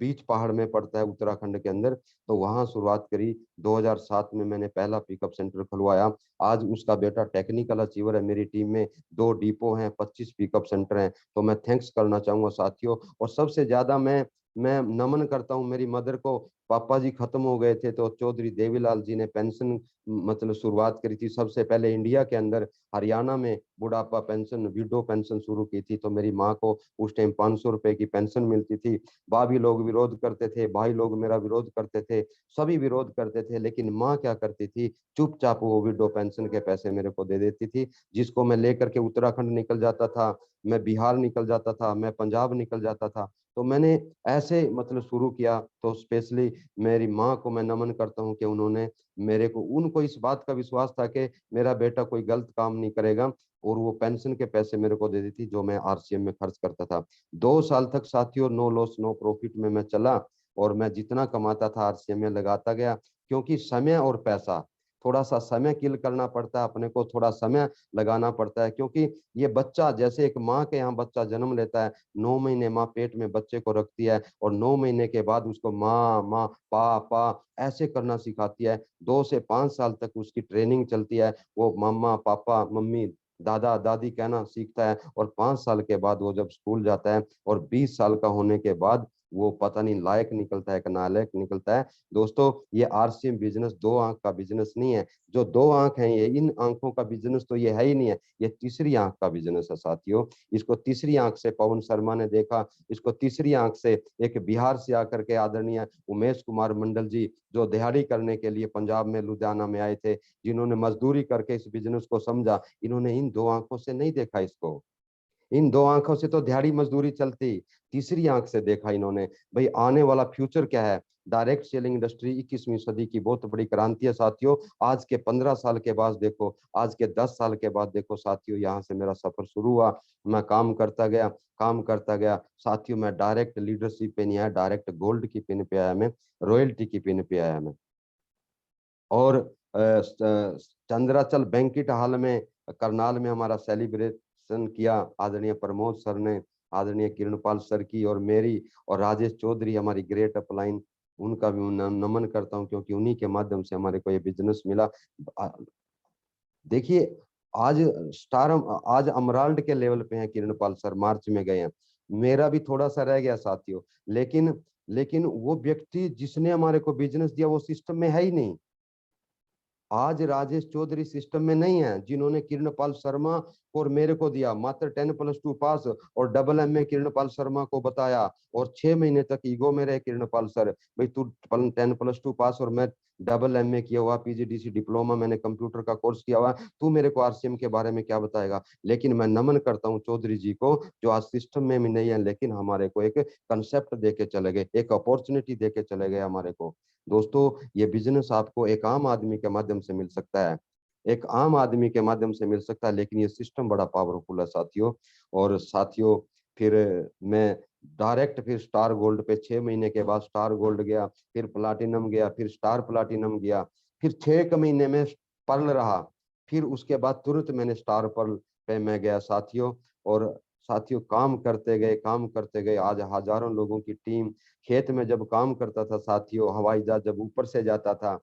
बीच पहाड़ में पड़ता है उत्तराखंड के अंदर, तो वहां शुरुआत करी। 2007 में मैंने पहला पिकअप सेंटर खुलवाया। आज उसका बेटा टेक्निकल अचीवर है मेरी टीम में, 2 डिपो हैं, 25 पिकअप सेंटर हैं, तो मैं थैंक्स करना चाहूंगा साथियों। और सबसे ज्यादा मैं नमन करता हूं मेरी मदर को। पापा जी खत्म हो गए थे, तो चौधरी देवीलाल जी ने पेंशन मतलब शुरुआत करी थी, सबसे पहले इंडिया के अंदर हरियाणा में बुढ़ापा पेंशन, विडो पेंशन शुरू की थी, तो मेरी माँ को उस टाइम 500 रुपए की पेंशन मिलती थी। भाभी लोग विरोध करते थे, भाई लोग मेरा विरोध करते थे, सभी विरोध करते थे, लेकिन माँ क्या करती थी, चुपचाप वो विडो पेंशन के पैसे मेरे को दे देती थी, जिसको मैं लेकर के उत्तराखंड निकल जाता था, मैं बिहार निकल जाता था, मैं पंजाब निकल जाता था। तो मैंने ऐसे मतलब शुरू किया, तो स्पेशली मेरी माँ को मैं नमन करता हूँ कि उन्होंने मेरे को, उनको इस बात का विश्वास था कि मेरा बेटा कोई गलत काम नहीं करेगा, और वो पेंशन के पैसे मेरे को दे दी थी, जो मैं आरसीएम में खर्च करता था। 2 साल तक साथियों नो लॉस नो प्रॉफिट में मैं चला, और मैं जितना कमाता था आरसीएम में लगाता गया, क्योंकि समय और पैसा, थोड़ा सा समय किल करना पड़ता है अपने को, थोड़ा समय लगाना पड़ता है, क्योंकि ये बच्चा जैसे एक माँ के यहाँ बच्चा जन्म लेता है, 9 महीने माँ पेट में बच्चे को रखती है, और 9 महीने के बाद उसको माँ माँ पा पा ऐसे करना सिखाती है। 2 से 5 साल तक उसकी ट्रेनिंग चलती है, वो मामा पापा मम्मी दादा दादी कहना सीखता है, और 5 साल के बाद वो जब स्कूल जाता है, और 20 साल का होने के बाद वो पता नहीं लायक निकलता है कि नालायक निकलता है। दोस्तों ये आरसीएम बिजनेस 2 आंख का बिजनेस नहीं है, जो 2 आंख है ये, इन आंखों का बिजनेस तो ये है ही नहीं है, ये तीसरी आंख का बिजनेस है साथियों। इसको तीसरी आंख से पवन शर्मा ने देखा, इसको तीसरी आंख से एक बिहार से आकर के आदरणीय उमेश कुमार मंडल जी, जो दिहाड़ी करने के लिए पंजाब में लुधियाना में आए थे, जिन्होंने मजदूरी करके इस बिजनेस को समझा, इन्होंने इन 2 आंखों से नहीं देखा इसको, इन 2 आंखों से तो दिहाड़ी मजदूरी चलती, तीसरी आंख से देखा इन्होंने, भाई आने वाला फ्यूचर क्या है। डायरेक्ट सेलिंग इंडस्ट्री 21वीं सदी की बहुत बड़ी क्रांति है साथियों। आज के 15 साल के बाद देखो, आज के 10 साल के बाद देखो साथियों, यहाँ से मेरा सफर शुरू हुआ, मैं काम करता गया, काम करता गया साथियों। मैं डायरेक्ट लीडरशिप पे नहीं आया, डायरेक्ट गोल्ड की पिन पे आया मैं, रॉयल्टी की पिन पे आया मैं। और चंद्राचल बैंकेट हॉल में करनाल में हमारा सेलिब्रेशन किया, आदरणीय प्रमोद सर ने, आदरणीय किरणपाल सर की और मेरी, और राजेश चौधरी हमारी ग्रेट अपलाइन, उनका भी नमन करता हूं, क्योंकि उन्हीं के माध्यम से हमारे को ये बिजनेस मिला। देखिए आज स्टार, आज अमराल्ड के लेवल पे हैं किरणपाल सर, मार्च में गए हैं, मेरा भी थोड़ा सा रह गया साथियों, लेकिन वो व्यक्ति जिसने हमारे को बिजनेस दिया वो सिस्टम में है ही नहीं। आज राजेश चौधरी सिस्टम में नहीं है, जिन्होंने किरणपाल शर्मा और मेरे को दिया, मात्र 10+2 पास, और डबल एमए किरणपाल शर्मा को बताया, और 6 महीने तक ईगो में रहे किरणपाल सर, भाई तू 10+2 पास और मैं डबल एमए किया हुआ, पीजीडीसी डिप्लोमा, मैंने कंप्यूटर का कोर्स किया हुआ, तू मेरे को आरसीएम के बारे में क्या बताएगा। लेकिन मैं नमन करता हूँ चौधरी जी को, जो आज सिस्टम में भी नहीं है, लेकिन हमारे को एक कंसेप्ट दे के चले गए, एक अपॉर्चुनिटी दे के चले गए हमारे को। दोस्तों ये बिजनेस आपको एक आम आदमी के माध्यम से मिल सकता है, एक आम आदमी के माध्यम से मिल सकता है, लेकिन ये सिस्टम बड़ा पावरफुल है साथियों। और साथियों फिर मैं डायरेक्ट फिर स्टार गोल्ड पे, 6 महीने के बाद स्टार गोल्ड गया, फिर प्लाटिनम गया, फिर स्टार प्लाटिनम गया, फिर 6 महीने में पर्ल रहा, फिर उसके बाद तुरंत मैंने स्टार पर्ल पे मैं गया साथियों। और साथियों काम करते गए, काम करते गए, आज हजारों लोगों की टीम, खेत में जब काम करता था साथियों, हवाई जहाज जब ऊपर से जाता था,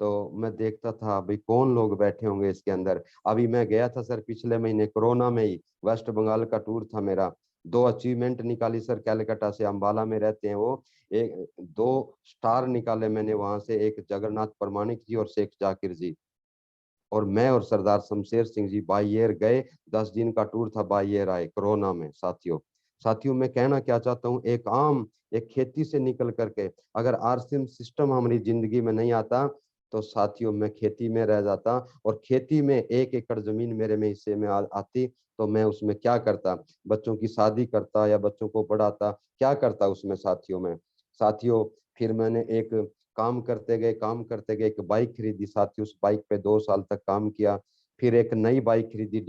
तो मैं देखता था भाई कौन लोग बैठे होंगे इसके अंदर। अभी मैं गया था सर पिछले महीने कोरोना में ही, वेस्ट बंगाल का टूर था मेरा। 2 अचीवमेंट निकाली सर, कैलकाटा से, अम्बाला में रहते हैं वो। एक 2 स्टार निकाले मैंने वहां से, एक जगन्नाथ प्रमाणिक जी और शेख जाकिर जी। और मैं और सरदार शमशेर सिंह जी बाई एयर गए, 10 दिन का टूर था, बाई एयर आए कोरोना में। साथियों मैं कहना क्या चाहता हूँ, एक खेती से निकल करके अगर आरसीएम सिस्टम हमारी जिंदगी में नहीं आता तो साथियों मैं खेती में रह जाता। और खेती में 1 एकड़ जमीन मेरे में हिस्से में आती तो मैं उसमें क्या करता, बच्चों की शादी करता या बच्चों को पढ़ाता, क्या करता उसमें साथियों में। साथियों फिर मैंने एक काम करते गए एक बाइक खरीदी साथियों, उस बाइक पे 2 साल तक काम किया। फिर एक नई बाइक खरीदी,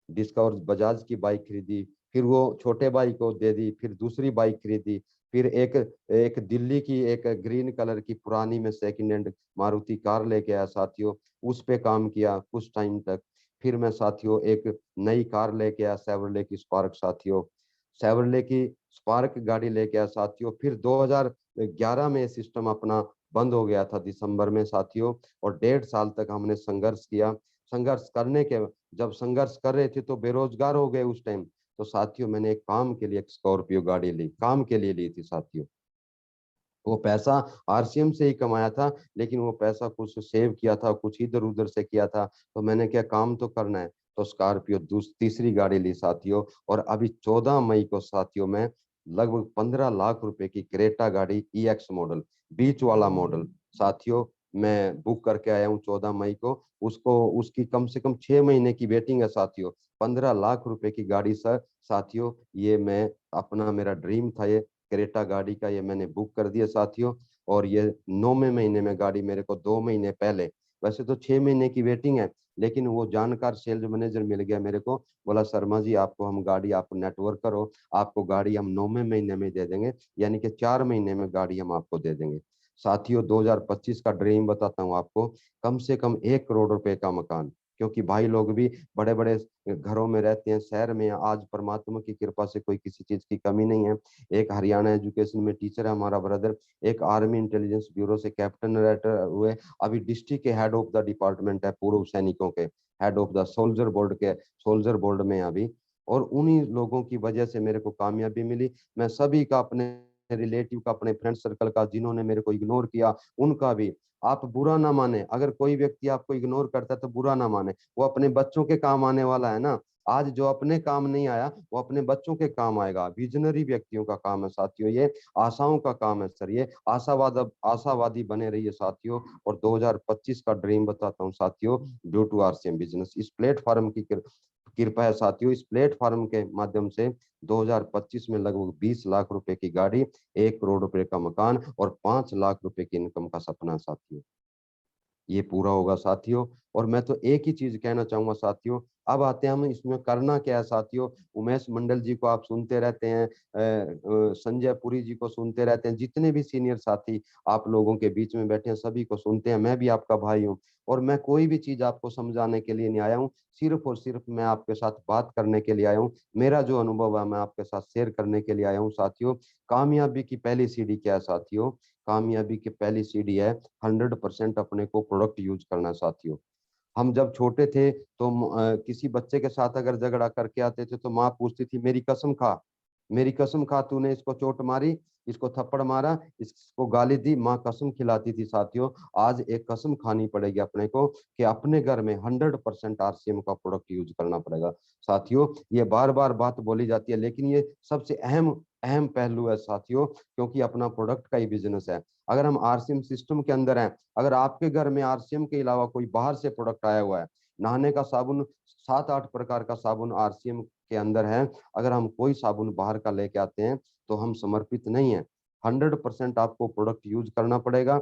डिस्कवर बजाज की बाइक खरीदी, फिर वो छोटे भाई को दे दी, फिर दूसरी बाइक खरीदी। फिर एक एक दिल्ली की एक ग्रीन कलर की पुरानी में सेकंड हैंड मारुति कार लेके आया साथियों, उस पे काम किया कुछ टाइम तक। फिर मैं साथियों एक नई कार लेके आया, सेवरले की स्पार्क साथियों, सेवरले की स्पार्क गाड़ी लेके आया साथियों। फिर 2011 में सिस्टम अपना बंद हो गया था दिसंबर में साथियों, और 1.5 साल तक हमने संघर्ष किया। संघर्ष करने के जब संघर्ष कर रहे थे तो बेरोजगार हो गए उस टाइम, तो साथियों मैंने एक काम के लिए एक स्कॉर्पियो गाड़ी ली, काम के लिए ली थी साथियों। वो पैसा आरसीएम से ही कमाया था, लेकिन वो पैसा कुछ सेव किया था, कुछ इधर उधर से किया था। तो मैंने क्या, काम तो करना है, तो स्कॉर्पियो तीसरी गाड़ी ली साथियों। और अभी 14 मई को साथियों मैं लगभग 15 लाख रुपए की क्रेटा गाड़ी ईएक्स मॉडल, बीच वाला मॉडल साथियों, मैं बुक करके आया हूँ 14 मई को। उसको उसकी कम से कम 6 महीने की वेटिंग है साथियों। 15 लाख रुपए की गाड़ी सर साथियों, ये मैं अपना, मेरा ड्रीम था ये क्रेटा गाड़ी का, ये मैंने बुक कर दिया साथियों। और ये 9वें महीने में गाड़ी मेरे को 2 महीने पहले, वैसे तो 6 महीने की वेटिंग है, लेकिन वो जानकार सेल्स मैनेजर मिल गया मेरे को, बोला शर्मा जी आपको हम गाड़ी, आप नेटवर्क करो, आपको गाड़ी हम 9वें महीने में दे देंगे, यानी कि 4 महीने में गाड़ी हम आपको दे देंगे साथियों। 2025 का ड्रीम बताता हूँ आपको, कम से कम 1 करोड़ रुपए का मकान, क्योंकि भाई लोग भी बड़े बड़े घरों में रहते हैं, शहर में आज परमात्मा की कृपा से कोई किसी चीज की कमी नहीं है। एक हरियाणा एजुकेशन में टीचर है हमारा ब्रदर, एक आर्मी इंटेलिजेंस ब्यूरो से कैप्टन रेटर हुए, अभी डिस्ट्रिक्ट के हेड ऑफ द डिपार्टमेंट है, पूर्व सैनिकों के head of the soldier board में अभी। और उन्हीं लोगों की वजह से मेरे को कामयाबी मिली। मैं सभी का, अपने रिलेटिव का, अपने फ्रेंड सर्कल का, जिन्होंने मेरे को इग्नोर किया उनका भी, आप बुरा ना माने, अगर कोई व्यक्ति आपको इग्नोर करता है तो बुरा ना माने, वो अपने बच्चों के काम आने वाला है ना। आज जो अपने काम नहीं आया वो अपने बच्चों के काम आएगा। विजनरी व्यक्तियों का काम है साथियों, ये आशाओं का काम है सर, ये आशावादी बने रहिए साथियों। और 2025 का ड्रीम बताता हूँ साथियों, ड्यू टू आरसीएम बिजनेस, इस प्लेटफॉर्म की कृपा है साथियों, इस प्लेटफॉर्म के माध्यम से 2025 में लगभग 20 लाख रुपए की गाड़ी, 1 करोड़ रुपए का मकान और 5 लाख रुपए की इनकम का सपना साथियों, ये पूरा होगा साथियों। और मैं तो एक ही चीज कहना चाहूंगा साथियों, अब आते हैं हम इसमें करना क्या है साथियों। उमेश मंडल जी को आप सुनते रहते हैं, संजय पुरी जी को सुनते रहते हैं, जितने भी सीनियर साथी आप लोगों के बीच में बैठे हैं सभी को सुनते हैं, मैं भी आपका भाई हूँ। और मैं कोई भी चीज आपको समझाने के लिए नहीं आया हूँ, सिर्फ और सिर्फ मैं आपके साथ बात करने के लिए आया हूँ। मेरा जो अनुभव है मैं आपके साथ शेयर करने के लिए आया हूँ साथियों। कामयाबी की पहली सीढ़ी क्या है साथियों, कामयाबी की पहली सीढ़ी है 100% अपने को प्रोडक्ट यूज करना साथियों। हम जब छोटे थे तो किसी बच्चे के साथ अगर झगड़ा करके आते थे तो माँ पूछती थी, मेरी कसम खा, मेरी कसम खा, तूने इसको चोट मारी, इसको थप्पड़ मारा, इसको गाली दी, माँ कसम खिलाती थी साथियों। आज एक कसम खानी पड़ेगी अपने को कि अपने घर में 100% आरसीएम का प्रोडक्ट यूज करना पड़ेगा साथियों। ये बार बार बात बोली जाती है, लेकिन ये सबसे अहम अहम पहलू है साथियों, क्योंकि अपना प्रोडक्ट का ही बिजनेस है। अगर हम आरसीएम सिस्टम के अंदर हैं, अगर आपके घर में आरसीएम के अलावा कोई बाहर से प्रोडक्ट आया हुआ है, नहाने का साबुन, 7-8 प्रकार का साबुन आरसीएम के अंदर है, अगर हम कोई साबुन बाहर का लेके आते हैं तो हम समर्पित नहीं है। 100% आपको प्रोडक्ट यूज करना पड़ेगा,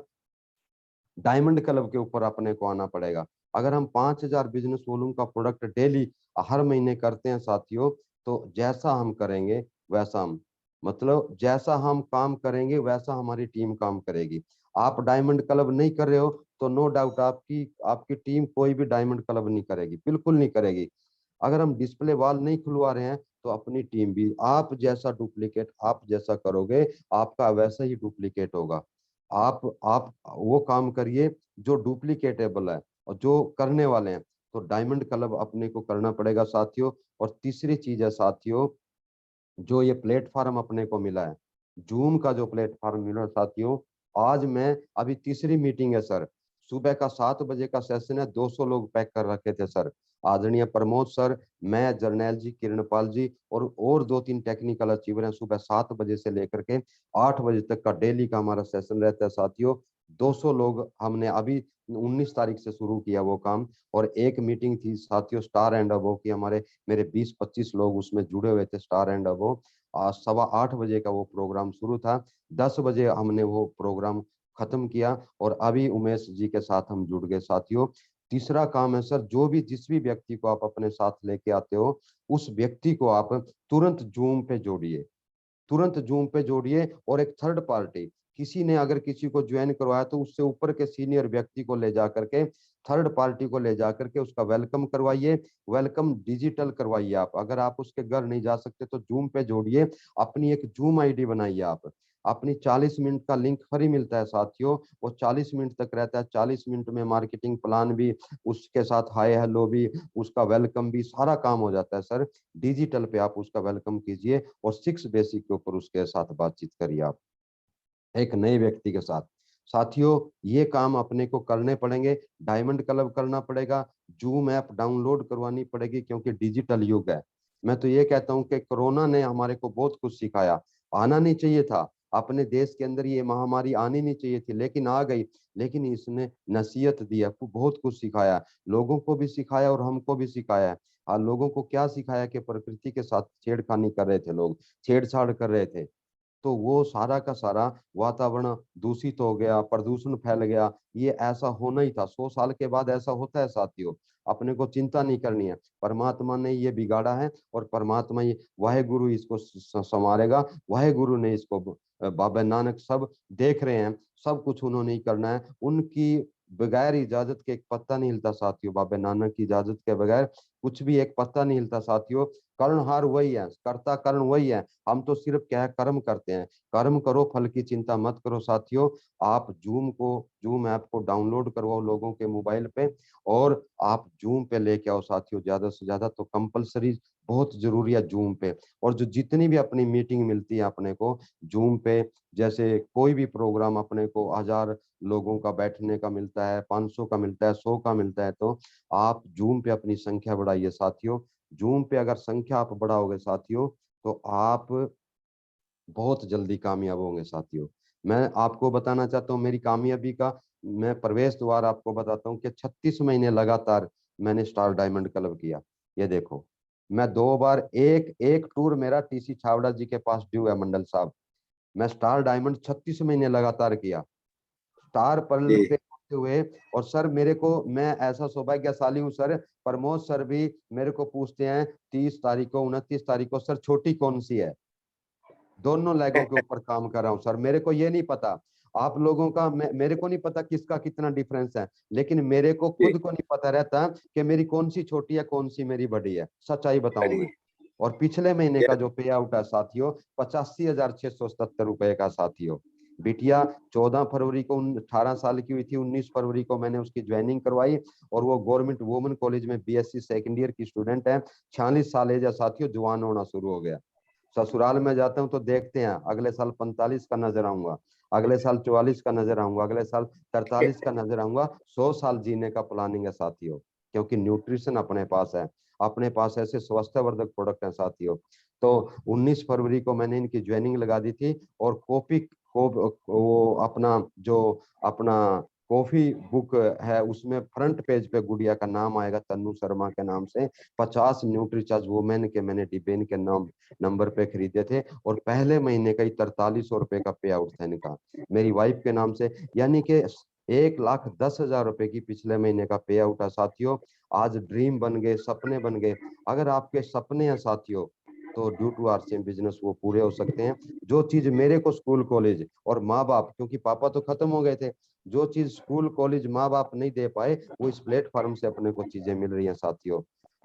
डायमंड क्लब के ऊपर अपने को आना पड़ेगा। अगर हम 5,000 बिजनेस वॉल्यूम का प्रोडक्ट डेली हर महीने करते हैं साथियों, तो जैसा हम करेंगे वैसा हम, मतलब जैसा हम काम करेंगे वैसा हमारी टीम काम करेगी। आप डायमंड क्लब नहीं कर रहे हो तो नो डाउट आपकी आपकी टीम कोई भी डायमंड क्लब नहीं करेगी, बिल्कुल नहीं करेगी। अगर हम डिस्प्ले वॉल नहीं खुलवा रहे हैं तो अपनी टीम भी, आप जैसा डुप्लीकेट आप जैसा करोगे आपका वैसा ही डुप्लीकेट होगा। आप वो काम करिए जो डुप्लीकेटेबल है और जो करने वाले हैं, तो डायमंड क्लब अपने को करना पड़ेगा साथियों। और तीसरी चीज है साथियों, जो ये प्लेटफॉर्म अपने को मिला है, जूम का जो प्लेटफॉर्म मिला है साथियों, आज मैं अभी तीसरी मीटिंग है सर, सुबह का 7 बजे का सेशन है, 200 लोग पैक कर रखे थे सर। आदरणीय प्रमोद सर, मैं, जर्नैल जी, किरणपाल जी और 2-3 टेक्निकल अचीवर हैं, सुबह 7 बजे से लेकर के 8 बजे तक का डेली का हमारा सेशन रहता है साथियों। 200 लोग हमने अभी 19 तारीख से शुरू किया वो काम। और एक मीटिंग थी साथियों स्टार एंड अबोव की, हमारे मेरे 20-25 लोग उसमें जुड़े हुए थे स्टार एंड अबोव। आज 8:15 बजे का वो प्रोग्राम शुरू था, 10 बजे हमने वो प्रोग्राम खत्म किया और अभी उमेश जी के साथ हम जुड़ गए साथियों। तीसरा काम है सर, जो भी जिस भी व्यक्ति को आप अपने साथ लेके आते हो, उस व्यक्ति को आप तुरंत जूम पे जोड़िए, तुरंत जूम पे जोड़िए। और एक थर्ड पार्टी, किसी ने अगर किसी को ज्वाइन करवाया तो उससे ऊपर के सीनियर व्यक्ति को ले जा करके, थर्ड पार्टी को ले जा करके उसका वेलकम करवाइए, वेलकम डिजिटल करवाइए। आप अगर आप उसके घर नहीं जा सकते तो जूम पे जोड़िए, अपनी एक जूम आईडी बनाइए। आप अपनी 40 मिनट का लिंक फ्री मिलता है साथियों, वो 40 मिनट तक रहता है। 40 मिनट में मार्केटिंग प्लान भी, उसके साथ हाय हेलो भी, उसका वेलकम भी, सारा काम हो जाता है सर। डिजिटल पे आप उसका वेलकम कीजिए और 6 बेसिक के ऊपर उसके साथ बातचीत करिए आप एक नए व्यक्ति के साथ। साथियों, ये काम अपने को करने पड़ेंगे, डायमंड क्लब करना पड़ेगा, जूम ऐप डाउनलोड करवानी पड़ेगी, क्योंकि डिजिटल युग है। मैं तो ये कहता हूँ कि कोरोना ने हमारे को बहुत कुछ सिखाया, आना नहीं चाहिए था, अपने देश के अंदर ये महामारी आनी नहीं चाहिए थी, लेकिन आ गई। लेकिन इसने नसीहत दी है, बहुत कुछ सिखाया, लोगों को भी सिखाया और हमको भी सिखाया है। लोगों को क्या सिखाया कि प्रकृति के साथ छेड़खानी कर रहे थे, लोग छेड़छाड़ कर रहे थे, तो वो सारा का सारा वातावरण दूषित हो गया, प्रदूषण फैल गया। ये ऐसा होना ही था, 100 साल के बाद ऐसा होता है साथियों। अपने को चिंता नहीं करनी है, परमात्मा ने ये बिगाड़ा है और परमात्मा ये वाहे इसको संवारेगा। वाहे गुरु ने इसको बाबा नानक सब देख रहे हैं, सब कुछ उन्होंने ही करना है। उनकी बगैर इजाजत के एक पत्ता नहीं हिलता साथियों, बाबा नानक की इजाजत के बगैर कुछ भी एक पत्ता नहीं हिलता साथियों। कर्णहार वही है, कर्ता कर्ण वही है, हम तो सिर्फ क्या है कर्म करते हैं। कर्म करो, फल की चिंता मत करो साथियों। आप जूम ऐप को डाउनलोड करवाओ लोगों के मोबाइल पे और आप जूम पे लेके आओ साथियों, ज्यादा से ज्यादा तो कंपलसरी बहुत जरूरी है जूम पे। और जो जितनी भी अपनी मीटिंग मिलती है अपने को जूम पे, जैसे कोई भी प्रोग्राम अपने को 1000 लोगों का बैठने का मिलता है, 500 का मिलता है, 100 का मिलता है, तो आप जूम पे अपनी संख्या बढ़ाइए साथियों। जूम पे अगर संख्या आप बढ़ाओगे साथियों, तो आप बहुत जल्दी कामयाब होंगे साथियों। मैं आपको बताना चाहता हूँ मेरी कामयाबी का मैं प्रवेश द्वार आपको बताता हूँ कि 36 महीने लगातार मैंने स्टार डायमंड क्लब किया। ये देखो, मैं 2 बार, एक एक टूर मेरा टीसी छावड़ा जी के पास ड्यू है मंडल साहब, मैं स्टार डायमंड 36 महीने लगातार किया, स्टार पर्ल जी पे होते हुए। और सर मेरे को, मैं ऐसा सौभाग्यशाली हूँ सर, प्रमोद सर भी मेरे को पूछते हैं 30 तारीख को, 29 तारीख को, सर छोटी कौन सी है। दोनों लेगों के ऊपर काम कर रहा हूँ सर, मेरे को ये नहीं पता आप लोगों का, मेरे को नहीं पता किसका कितना डिफरेंस है, लेकिन मेरे को जी। खुद को नहीं पता रहता कि मेरी कौन सी छोटी है कौन सी मेरी बड़ी है, सच्चाई बताऊं मैं। और पिछले महीने का जो पे आउट है साथियों, 85,677 रुपए का साथियों। बिटिया 14 फरवरी को 18 साल की हुई थी, 19 फरवरी को मैंने उसकी ज्वाइनिंग करवाई और वो गवर्नमेंट वुमेन कॉलेज में बीएससी सेकंड ईयर की स्टूडेंट है। 46 साल एज है साथियों, जवान होना शुरू हो गया। ससुराल में जाता हूँ तो देखते हैं, अगले साल 45 का नजर आऊंगा, अगले साल 44 का नजर आऊंगा, अगले साल 43 का नजर आऊंगा। 100 साल जीने का प्लानिंग है साथियों, क्योंकि न्यूट्रिशन अपने पास है, अपने पास ऐसे स्वास्थ्यवर्धक प्रोडक्ट हैं साथियों। तो 19 फरवरी को मैंने इनकी ज्वाइनिंग लगा दी थी और कॉपी को वो अपना कॉफी बुक है, उसमें फ्रंट पेज पे गुड़िया का नाम आएगा तन्नू शर्मा के नाम से। 50 न्यूट्रीचार्ज वुमेन के मैंने डिब्बे इनके नाम नंबर पे खरीदे थे और पहले महीने का ही 4300 रुपए का पे आउट था इनका मेरी वाइफ के नाम से, यानी कि 1,10,000 रुपए की पिछले महीने का पे आउट है साथियों। आज ड्रीम बन गए, सपने बन गए। अगर आपके सपने हैं साथियों, तो ड्यू टू आरसीएम बिजनेस वो पूरे हो सकते हैं। जो चीज मेरे को स्कूल कॉलेज और माँ बाप, क्योंकि पापा तो खत्म हो गए थे, जो चीज स्कूल कॉलेज माँ बाप नहीं दे पाए, वो इस प्लेटफॉर्म से अपने को चीजें मिल रही हैं साथियों।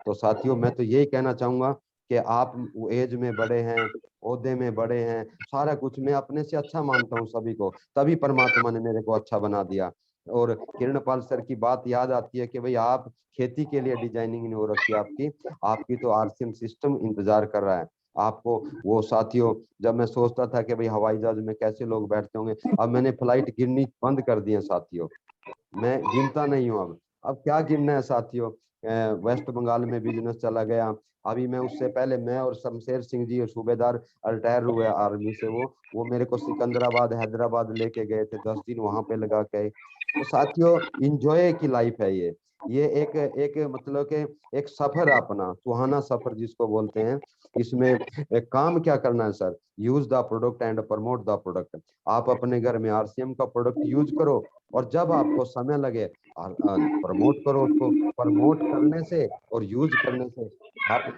तो साथियों मैं तो यही कहना चाहूंगा कि आप एज में बड़े हैं ओहदे में बड़े हैं, सारा कुछ मैं अपने से अच्छा मानता हूँ सभी को, तभी परमात्मा ने मेरे को अच्छा बना दिया। और किरणपाल सर की बात याद आती है कि भाई आप खेती के लिए डिजाइनिंग नहीं हो रखी आपकी, आपकी तो आरसीएम सिस्टम इंतजार कर रहा है आपको। वो साथियों, जब मैं सोचता था कि भाई हवाई जहाज में कैसे लोग बैठते होंगे, अब मैंने फ्लाइट गिननी बंद कर दी है साथियों, मैं गिनता नहीं हूँ अब क्या गिनना है साथियों। वेस्ट बंगाल में बिजनेस चला गया, अभी मैं उससे पहले मैं और शमशेर सिंह जी सूबेदार रिटायर हुए आर्मी से, वो मेरे को सिकंदराबाद हैदराबाद लेके गए थे, 10 दिन वहां पे लगा के आए। तो साथियों इंजॉय की लाइफ है ये एक एक मतलब के एक सफर है अपना, सुहाना सफर जिसको बोलते हैं। इसमें एक काम क्या करना है sir, use the product and promote the product. आप अपने घर में आरसीएम का प्रोडक्ट यूज करो, और जब आपको समय लगे प्रमोट करो उसको। प्रमोट करने से और यूज करने से आप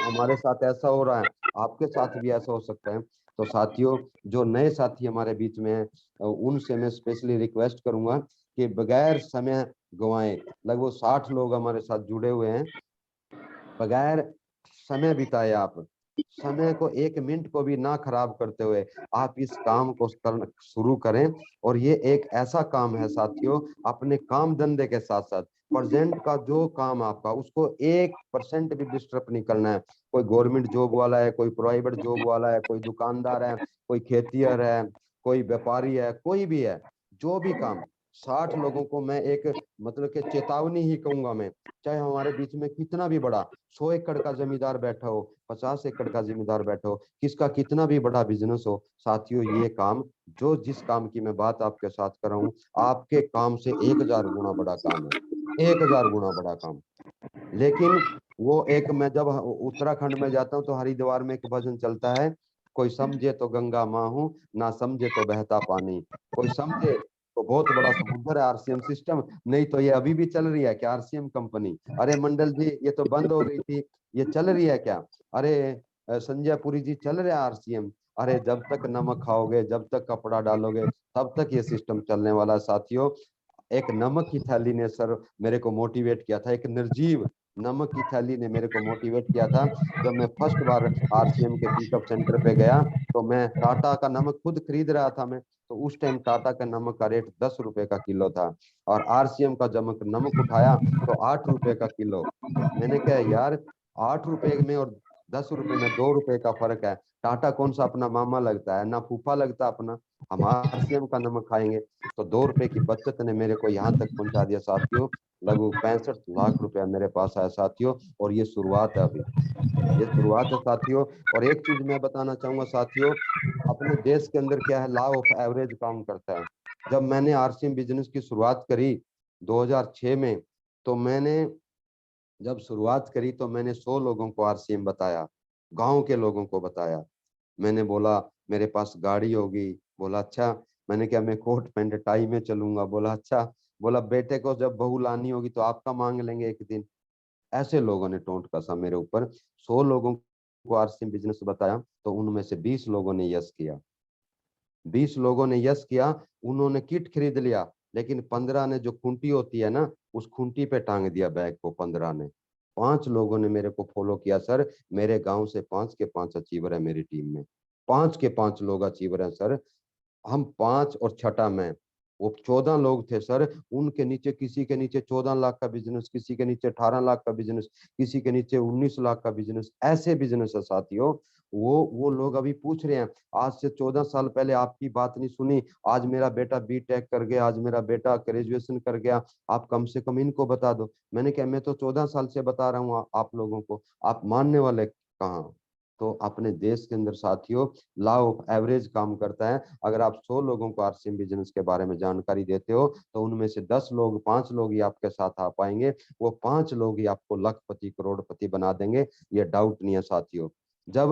हमारे साथ ऐसा हो रहा है, आपके साथ भी ऐसा हो सकता है। तो साथियों, जो नए साथी हमारे बीच में हैं, उनसे मैं स्पेशली रिक्वेस्ट करूंगा कि बगैर समय गंवाए, लगभग 60 लोग हमारे साथ जुड़े हुए हैं, बगैर समय बिताए आप, समय को 1 मिनट को भी ना खराब करते हुए आप इस काम को शुरू करें। और ये एक ऐसा काम है साथियों, अपने काम धंधे के साथ साथ प्रेजेंट का जो काम आपका, उसको 1% भी डिस्टर्ब नहीं करना है। कोई गवर्नमेंट जॉब वाला है, कोई प्राइवेट जॉब वाला है, कोई दुकानदार है, कोई खेतिहर है, कोई व्यापारी है, कोई भी है, जो भी काम, 60 लोगों को मैं एक मतलब कि चेतावनी ही कहूंगा मैं, चाहे हमारे बीच में कितना भी बड़ा 100 एकड़ का जमींदार बैठा हो, 50 एकड़ का जमींदार बैठा हो, किसका कितना भी बड़ा बिजनेस हो, साथियों ये काम, जो जिस काम की मैं बात आपके साथ कर रहा हूँ, आपके काम से 1000 गुना बड़ा काम है, 1000 गुना बड़ा काम। लेकिन वो एक, मैं जब उत्तराखंड में जाता हूँ तो हरिद्वार में एक भजन चलता है, कोई समझे तो गंगा माँ हूँ, ना समझे तो बहता पानी। कोई समझे तो बहुत बड़ा समुद्र है आरसीएम सिस्टम, नहीं तो ये अभी भी चल रही है क्या आरसीएम कंपनी? अरे मंडल जी, ये तो बंद हो गई थी, ये चल रही है क्या? अरे संजय पुरी जी, चल रहा है आरसीएम। अरे जब तक नमक खाओगे, जब तक कपड़ा डालोगे, तब तक ये सिस्टम चलने वाला है साथियों। एक नमक की थैली ने सर मेरे को मोटिवेट किया था, एक निर्जीव नमक की थैली ने मेरे को मोटिवेट किया था। जब मैं फर्स्ट बार आरसीएम के पिकअप सेंटर पे गया, तो मैं टाटा का नमक खुद खरीद रहा था मैं, तो उस टाइम टाटा का नमक का रेट 10 रुपए का किलो था, और आरसीएम का जब नमक उठाया तो 8 रुपए का किलो। मैंने कहा यार, 8 रुपए में और 10 रुपए में 2 रुपए का फर्क है, टाटा कौन सा अपना मामा लगता है, ना फूफा लगता अपना, हम आरसीएम का नमक खाएंगे। तो 2 रुपए की बचत ने मेरे को यहाँ तक पहुंचा दिया साथियों, लगभग 65 लाख रुपया मेरे पास आया साथियों। और ये शुरुआत है, अभी ये शुरुआत है साथियों। और एक चीज मैं बताना चाहूंगा साथियों, अपने देश के अंदर क्या है, लॉ ऑफ एवरेज काम करता है। जब मैंने आरसीएम बिजनेस की शुरुआत करी 2006 में, तो मैंने जब शुरुआत करी तो मैंने 100 लोगों को आरसीएम बताया, गांव के लोगों को बताया। मैंने बोला मेरे पास गाड़ी होगी, बोला अच्छा। मैंने कहा मैं कोट पैंट टाई में चलूंगा, बोला अच्छा। बोला बेटे को जब बहू लानी होगी तो आपका मांग लेंगे एक दिन। ऐसे लोगों ने टोंट कसा मेरे ऊपर। 100 लोगों को आरसीएम बिजनेस बताया, तो उनमें से 20 लोगों ने यस किया, 20 लोगों ने यस किया, उन्होंने किट खरीद लिया। लेकिन 15 ने, जो खूंटी होती है ना, उस खूंटी पे टांग दिया बैग को 15 ने। 5 लोगों ने मेरे को फॉलो किया सर, मेरे गांव से 5 के 5 अचीवर है मेरी टीम में, 5 के 5 लोग अचीवर हैं सर। हम 5 और छठा मैं, वो 14 लोग थे सर। उनके नीचे, किसी के नीचे 14 लाख का बिजनेस, किसी के नीचे 18 लाख का बिजनेस, किसी के नीचे 19 लाख का बिजनेस, ऐसे बिजनेस है साथियों। वो लोग अभी पूछ रहे हैं, आज से 14 साल पहले आपकी बात नहीं सुनी, आज मेरा बेटा बीटेक कर गया, आज मेरा बेटा ग्रेजुएशन कर गया, आप कम से कम इनको बता दो। मैंने कहा मैं तो 14 साल से बता रहा हूँ आप लोगों को, आप मानने वाले कहाँ? तो अपने देश के अंदर साथियों लॉ ऑफ एवरेज काम करता है। अगर आप 100 लोगों को आरसीएम बिजनेस के बारे में जानकारी देते हो, तो उनमें से 10 लोग, 5 लोग ही आपके साथ आ पाएंगे, वो 5 लोग ही आपको लखपति करोड़पति बना देंगे, ये डाउट नहीं है साथियों। जब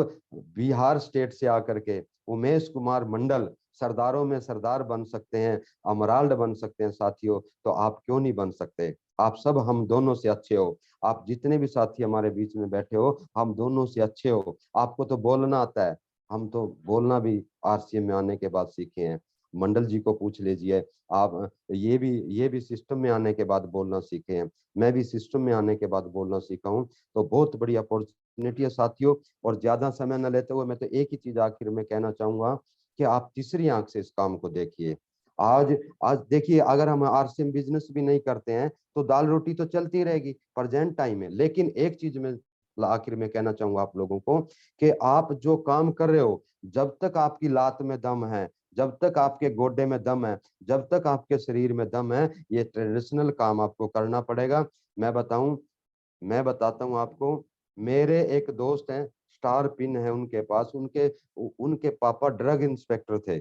बिहार स्टेट से आकर के उमेश कुमार मंडल सरदारों में सरदार बन सकते हैं, अमराल्ड बन सकते हैं साथियों, तो आप क्यों नहीं बन सकते? आप सब हम दोनों से अच्छे हो, आप जितने भी साथी हमारे बीच में बैठे हो, हम दोनों से अच्छे हो। आपको तो बोलना आता है, हम तो बोलना भी आरसीएम में आने के बाद सीखे हैं। मंडल जी को पूछ लीजिए। आप ये भी सिस्टम में आने के बाद बोलना सीखे हैं, मैं भी सिस्टम में आने के बाद बोलना सीखा हूँ। तो बहुत बड़ी अपॉर्चुनिटी है साथियों। और ज्यादा समय न लेते हुए मैं तो एक ही चीज आखिर में कहना चाहूंगा कि आप तीसरी आंख से इस काम को देखिए। आज आज देखिए, अगर हम आरसीएम बिजनेस भी नहीं करते हैं तो दाल रोटी तो चलती रहेगी प्रेजेंट टाइम में। लेकिन एक चीज मैं आखिर में कहना चाहूंगा आप लोगों को कि आप जो काम कर रहे हो, जब तक आपकी लात में दम है, जब तक आपके गोडे में दम है, जब तक आपके शरीर में दम है, ये ट्रेडिशनल काम आपको करना पड़ेगा। मैं बताता हूँ आपको। मेरे एक दोस्त हैं, स्टार पिन है उनके पास, उनके उनके पापा ड्रग इंस्पेक्टर थे।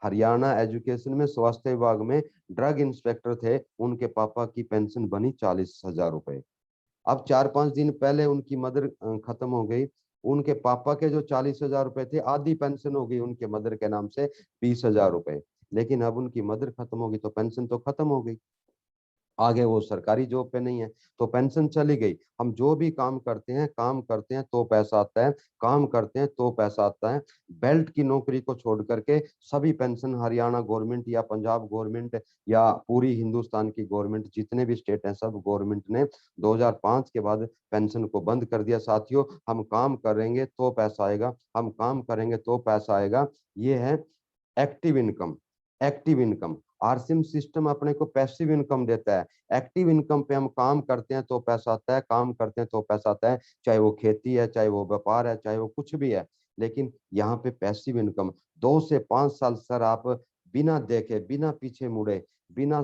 हरियाणा एजुकेशन में स्वास्थ्य विभाग में ड्रग इंस्पेक्टर थे। उनके पापा की पेंशन बनी 40,000 रुपए। अब 4-5 दिन पहले उनकी मदर खत्म हो गई। उनके पापा के जो 40,000 रुपए थे, आधी पेंशन हो गई उनके मदर के नाम से 20,000 रुपए। लेकिन अब उनकी मदर खत्म होगी तो पेंशन तो खत्म हो गई, आगे वो सरकारी जॉब पे नहीं है तो पेंशन चली गई। हम जो भी काम करते हैं तो पैसा आता है, काम करते हैं तो पैसा आता है। बेल्ट की नौकरी को छोड़ करके सभी पेंशन हरियाणा गवर्नमेंट या पंजाब गवर्नमेंट या पूरी हिंदुस्तान की गवर्नमेंट, जितने भी स्टेट हैं, सब गवर्नमेंट ने 2005 के बाद पेंशन को बंद कर दिया। साथियों, हम काम करेंगे तो पैसा आएगा, हम काम करेंगे तो पैसा आएगा। ये है active income. Active income, RCM system अपने को पैसिव इनकम देता है। एक्टिव इनकम पे हम काम करते हैं तो पैसा आता है, काम करते हैं तो पैसा आता है, चाहे वो खेती है, चाहे वो व्यापार है, चाहे वो कुछ भी है। लेकिन यहाँ पे पैसिव इनकम 2 से 5 साल सर आप बिना देखे, बिना पीछे मुड़े, बिना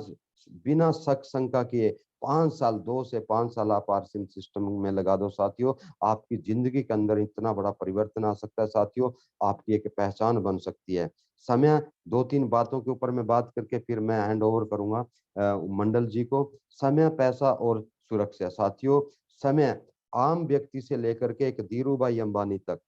बिना शक शंका किए 5 साल, 2 से 5 साल आप आरसीएम सिस्टम में लगा दो साथियों, आपकी जिंदगी के अंदर इतना बड़ा परिवर्तन आ सकता है साथियों। आपकी एक पहचान बन सकती है। समय, 2-3 बातों के ऊपर मैं बात करके फिर मैं हैंड ओवर करूंगा मंडल जी को। समय, पैसा और सुरक्षा साथियों। समय आम व्यक्ति से लेकर के एक धीरू भाई अंबानी तक,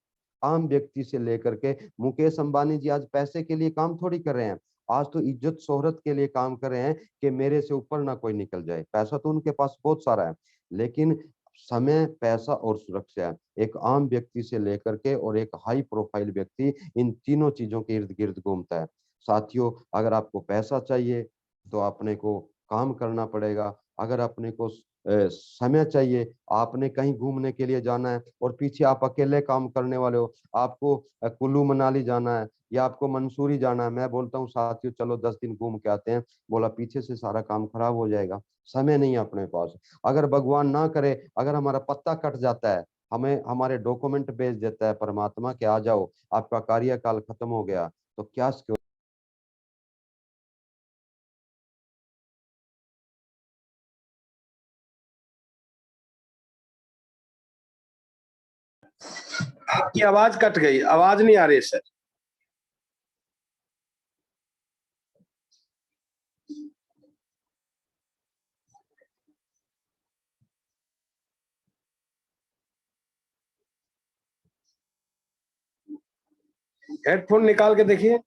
आम व्यक्ति से लेकर के मुकेश अंबानी जी आज पैसे के लिए काम थोड़ी कर रहे हैं, आज तो इज्जत शोहरत के लिए काम कर रहे हैं कि मेरे से ऊपर ना कोई निकल जाए। पैसा तो उनके पास बहुत सारा है, लेकिन समय, पैसा और सुरक्षा एक आम व्यक्ति से लेकर के और एक हाई प्रोफाइल व्यक्ति, इन तीनों चीजों के इर्द गिर्द घूमता है। साथियों, अगर आपको पैसा चाहिए तो अपने को काम करना पड़ेगा। अगर अपने को समय चाहिए, आपने कहीं घूमने के लिए जाना है और पीछे आप अकेले काम करने वाले हो, आपको कुल्लू मनाली जाना है या आपको मंसूरी जाना है, मैं बोलता हूँ साथियों चलो 10 दिन घूम के आते हैं, बोला पीछे से सारा काम खराब हो जाएगा, समय नहीं है अपने पास। अगर भगवान ना करे, अगर हमारा पत्ता कट जाता है, हमें हमारे डॉक्यूमेंट भेज देता है परमात्मा के आ जाओ आपका कार्यकाल खत्म हो गया, तो क्या आपकी आवाज कट गई, आवाज नहीं आ रही सर। हेडफोन निकाल के देखिए।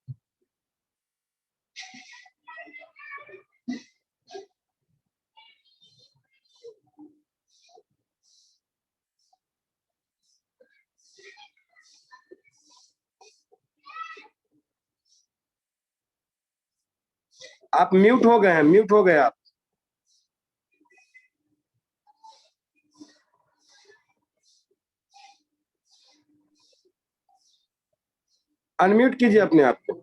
आप म्यूट हो गए हैं, म्यूट हो गए आप। अनम्यूट कीजिए अपने आप को।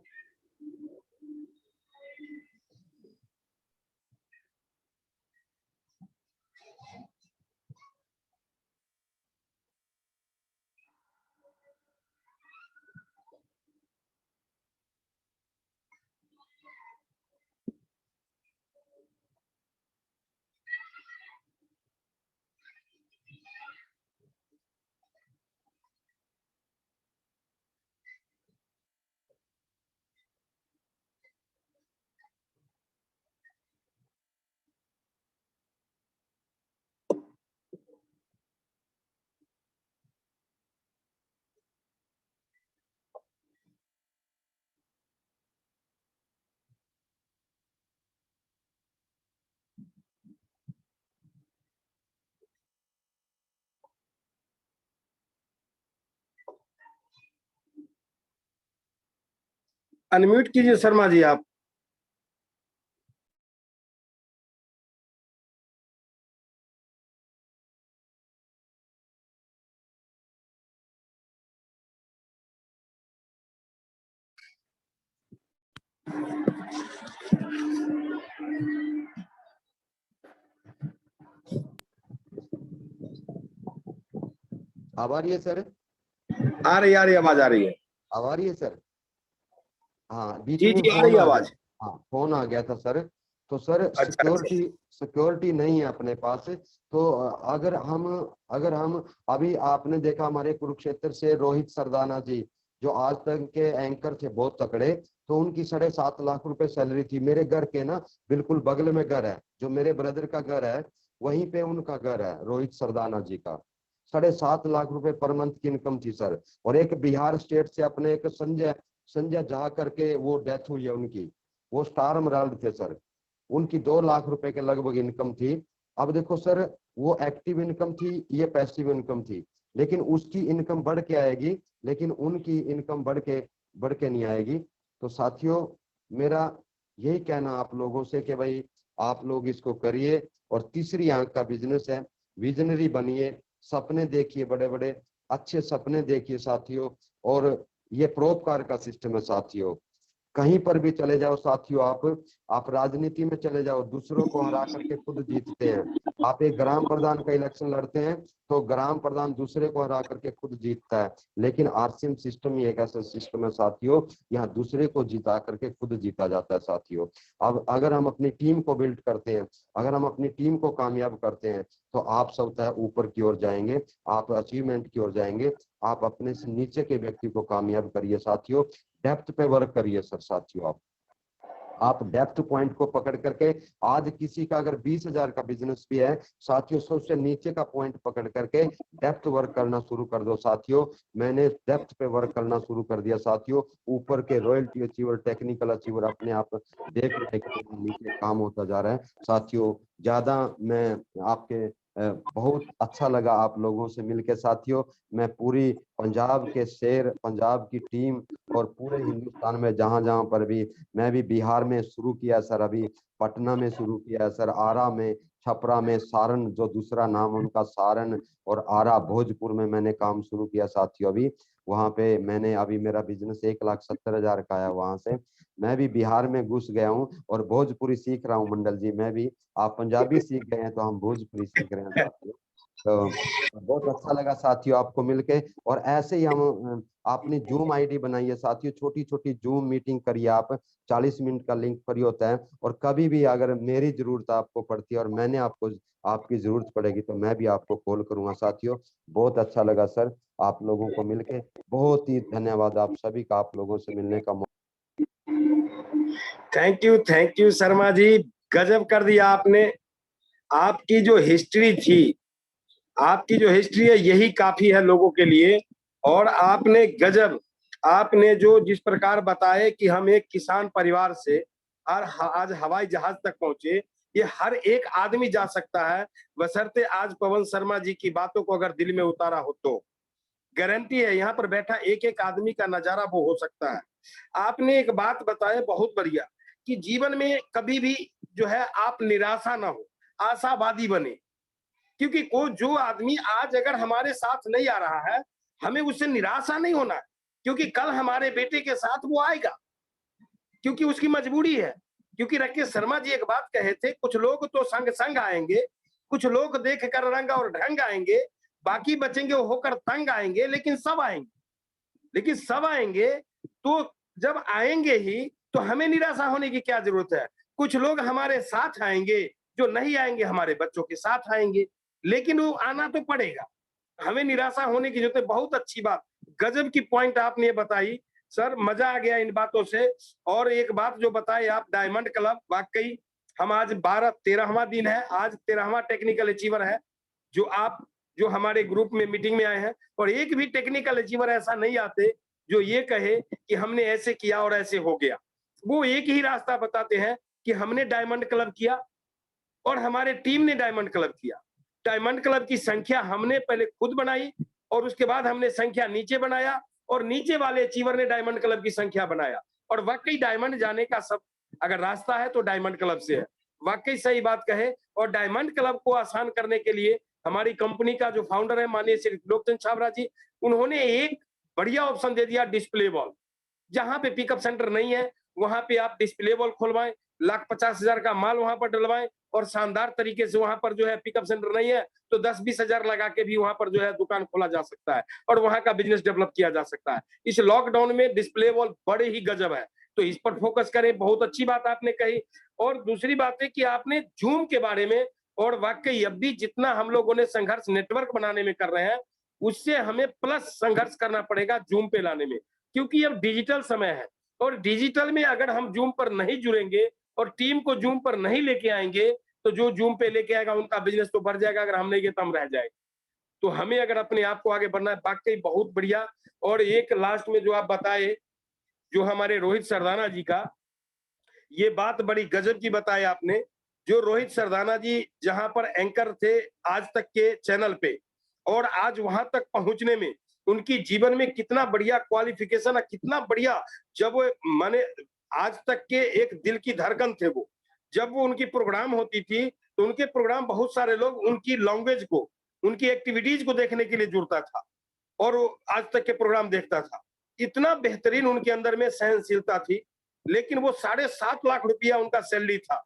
अनम्यूट कीजिए शर्मा जी आप। अब आ रही है सर? आ रही आवाज आ रही है। अब आ रही है सर? हाँ, बीच जी में जी आ फोन रही है आ गया। आवाज। हाँ, फोन आ गया था सर। तो सर अच्छा अच्छा। सिक्योरिटी नहीं है अपने पास। तो अगर हम अभी आपने देखा हमारे कुरुक्षेत्र से रोहित सरदाना जी, जो आज तक के एंकर थे बहुत तकड़े, तो उनकी 7.5 लाख रुपए सैलरी थी। मेरे घर के ना बिल्कुल बगल में घर है, जो मेरे ब्रदर का घर है वहीं पे उनका घर है, रोहित सरदाना जी का। 7.5 लाख रुपए पर मंथ की इनकम थी सर। और एक बिहार स्टेट से अपने एक संजय संजय झा करके वो डेथ हुई है उनकी, वो स्टार मराल्ड थे सर। उनकी 2 लाख रुपए के लगभग इनकम थी। अब देखो सर, वो एक्टिव इनकम थी, ये पैसिव इनकम थी, लेकिन उसकी इनकम बढ़ के आएगी, लेकिन उनकी इनकम बढ़ के नहीं आएगी। तो साथियों, मेरा यही कहना आप लोगों से कि भाई आप लोग इसको करिए। और तीसरी आंख का बिजनेस है, विजनरी बनिए, सपने देखिए, बड़े बड़े अच्छे सपने देखिए साथियों। और ये परोपकार का सिस्टम है साथियों। कहीं पर भी चले जाओ साथियों, आप राजनीति में चले जाओ, दूसरों को हरा करके खुद जीतते हैं। आप एक ग्राम प्रधान का इलेक्शन लड़ते हैं तो ग्राम प्रधान दूसरे को हरा करके खुद जीतता है। लेकिन आरसीएम सिस्टम ही एक ऐसा सिस्टम है साथियों, यहाँ दूसरे को जिता करके खुद जीता जाता है साथियों। अब अगर हम अपनी टीम को बिल्ड करते हैं, अगर हम अपनी टीम को कामयाब करते हैं, तो आप सब तय ऊपर की ओर जाएंगे, आप अचीवमेंट की ओर जाएंगे। आप अपने से नीचे के व्यक्ति को कामयाब करिए साथियों, डेप्थ पे वर्क करिए सर साथियों। आप डेप्थ पॉइंट को पकड़ करके, आज किसी का अगर 20,000 का बिजनेस भी है साथियों, सबसे नीचे का पॉइंट पकड़ करके डेप्थ वर्क करना शुरू कर दो साथियों। मैंने डेप्थ पे वर्क करना शुरू कर दिया साथियों। ऊपर के रॉयल्टी अचीवर, टेक्निकल अचीवर अपने आप देख रहे कि नीचे काम होता जा रहा है साथियों। ज्यादा मैं आपके बहुत अच्छा लगा आप लोगों से मिलके साथियों। मैं पूरी पंजाब के शेर, पंजाब की टीम और पूरे हिंदुस्तान में जहां जहां पर भी, मैं भी बिहार में शुरू किया सर, अभी पटना में शुरू किया सर, आरा में, छपरा में, सारण जो दूसरा नाम उनका सारण, और आरा भोजपुर में मैंने काम शुरू किया साथियों। अभी वहां पे मैंने, अभी मेरा बिजनेस 1,70,000 का है वहां से। मैं भी बिहार में घुस गया हूँ और भोजपुरी सीख रहा हूँ मंडल जी। मैं भी, आप पंजाबी सीख गए हैं तो हम भोजपुरी सीख रहे हैं साथियों। तो बहुत अच्छा लगा साथियों आपको मिलके। और ऐसे ही हम, आपने जूम आईडी बनाई है साथियों, छोटी छोटी जूम मीटिंग करिए आप, 40 मिनट का लिंक फ्री होता है। और कभी भी अगर मेरी जरूरत आपको पड़ती है और मैंने आपको, आपकी जरूरत पड़ेगी, तो मैं भी आपको कॉल करूंगा साथियों। बहुत अच्छा लगा सर आप लोगों को मिलके, बहुत ही धन्यवाद आप सभी का, आप लोगों से मिलने का। थैंक यू शर्मा जी, गजब कर दिया आपने। आपकी जो हिस्ट्री थी, आपकी जो हिस्ट्री है यही काफी है लोगों के लिए। और आपने गजब, आपने जो जिस प्रकार बताए कि हम एक किसान परिवार से और आज हवाई जहाज तक पहुंचे, ये हर एक आदमी जा सकता है, बशर्ते आज पवन शर्मा जी की बातों को अगर दिल में उतारा हो तो। गारंटी है यहाँ पर बैठा एक एक आदमी का नजारा वो हो सकता है। आपने एक बात बताया बहुत बढ़िया, कि जीवन में कभी भी जो है आप निराशा ना हो, आशावादी बने। क्योंकि को जो आदमी आज अगर हमारे साथ नहीं आ रहा है, हमें उससे निराशा नहीं होना है, क्योंकि कल हमारे बेटे के साथ वो आएगा, क्योंकि उसकी मजबूरी है। क्योंकि राकेश शर्मा जी एक बात कहे थे, कुछ लोग तो संग संग आएंगे, कुछ लोग देख कर रंग और ढंग आएंगे, बाकी बचेंगे होकर तंग आएंगे, लेकिन सब आएंगे। लेकिन सब आएंगे तो जब आएंगे ही तो हमें निराशा होने की क्या जरूरत है। कुछ लोग हमारे साथ आएंगे, जो नहीं आएंगे हमारे बच्चों के साथ आएंगे, लेकिन वो आना तो पड़ेगा, हमें निराशा होने की जरूरत है। बहुत अच्छी बात, गजब की पॉइंट आपने बताई सर, मजा आ गया इन बातों से। और एक बात जो बताई आप, डायमंड क्लब, वाकई हम आज 13वां दिन है, आज 13वां टेक्निकल अचीवर है जो आप, जो हमारे ग्रुप में मीटिंग में आए हैं। और एक भी टेक्निकल अचीवर ऐसा नहीं आते जो ये कहे कि हमने ऐसे किया और ऐसे हो गया। वो एक ही रास्ता बताते हैं कि हमने डायमंड क्लब किया और हमारे टीम ने डायमंड क्लब किया। डायमंड क्लब की संख्या हमने पहले खुद बनाई और उसके बाद हमने संख्या नीचे बनाया और नीचे वाले अचीवर ने डायमंड क्लब की संख्या बनाया। और वाकई डायमंड जाने का सब अगर रास्ता है तो डायमंड क्लब से है, वाकई सही बात कहे। और डायमंड क्लब को आसान करने के लिए हमारी कंपनी का जो फाउंडर है माननीय श्री त्रिलोकचंद छाबड़ा जी, उन्होंने एक बढ़िया ऑप्शन दे दिया, डिस्प्ले वॉल। जहां पे पिकअप सेंटर नहीं है वहां पे आप डिस्प्ले वॉल खुलवाएं, 1,50,000 का माल वहां पर डलवाएं और शानदार तरीके से वहां पर जो है पिकअप सेंटर नहीं है तो 10-20 हजार लगा के भी वहां पर जो है दुकान खोला जा सकता है और वहां का बिजनेस डेवलप किया जा सकता है। इस लॉकडाउन में डिस्प्ले वॉल बड़े ही गजब है, तो इस पर फोकस करें। बहुत अच्छी बात आपने कही। और दूसरी बात है कि आपने जूम के बारे में, और वाकई अब भी जितना हम लोगों ने संघर्ष नेटवर्क बनाने में कर रहे हैं उससे हमें प्लस संघर्ष करना पड़ेगा जूम पे लाने में, क्योंकि अब डिजिटल समय है और डिजिटल में अगर हम जूम पर नहीं जुड़ेंगे और टीम को जूम पर नहीं लेके आएंगे तो जो जूम पे लेके आएगा उनका बिजनेस तो बढ़ जाएगा, अगर हम नहीं गए तो हम रह जाएंगे। तो हमें अगर अपने आप को आगे बढ़ना है, वाकई बहुत बढ़िया। और एक लास्ट में जो आप बताए, जो हमारे रोहित सरदाना जी का, ये बात बड़ी गजब की बताई आपने। जो रोहित सरदाना जी जहां पर एंकर थे आज तक के चैनल पे, और आज वहां तक पहुंचने में उनकी जीवन में कितना बढ़िया क्वालिफिकेशन है, कितना बढ़िया। जब वो माने आज तक के एक दिल की धड़कन थे वो, जब वो उनकी प्रोग्राम होती थी तो उनके प्रोग्राम बहुत सारे लोग उनकी लैंग्वेज को, उनकी एक्टिविटीज को देखने के लिए जुड़ता था और वो आज तक के प्रोग्राम देखता था। इतना बेहतरीन उनके अंदर में सहनशीलता थी। लेकिन वो 7.5 लाख रुपया उनका सैलरी था।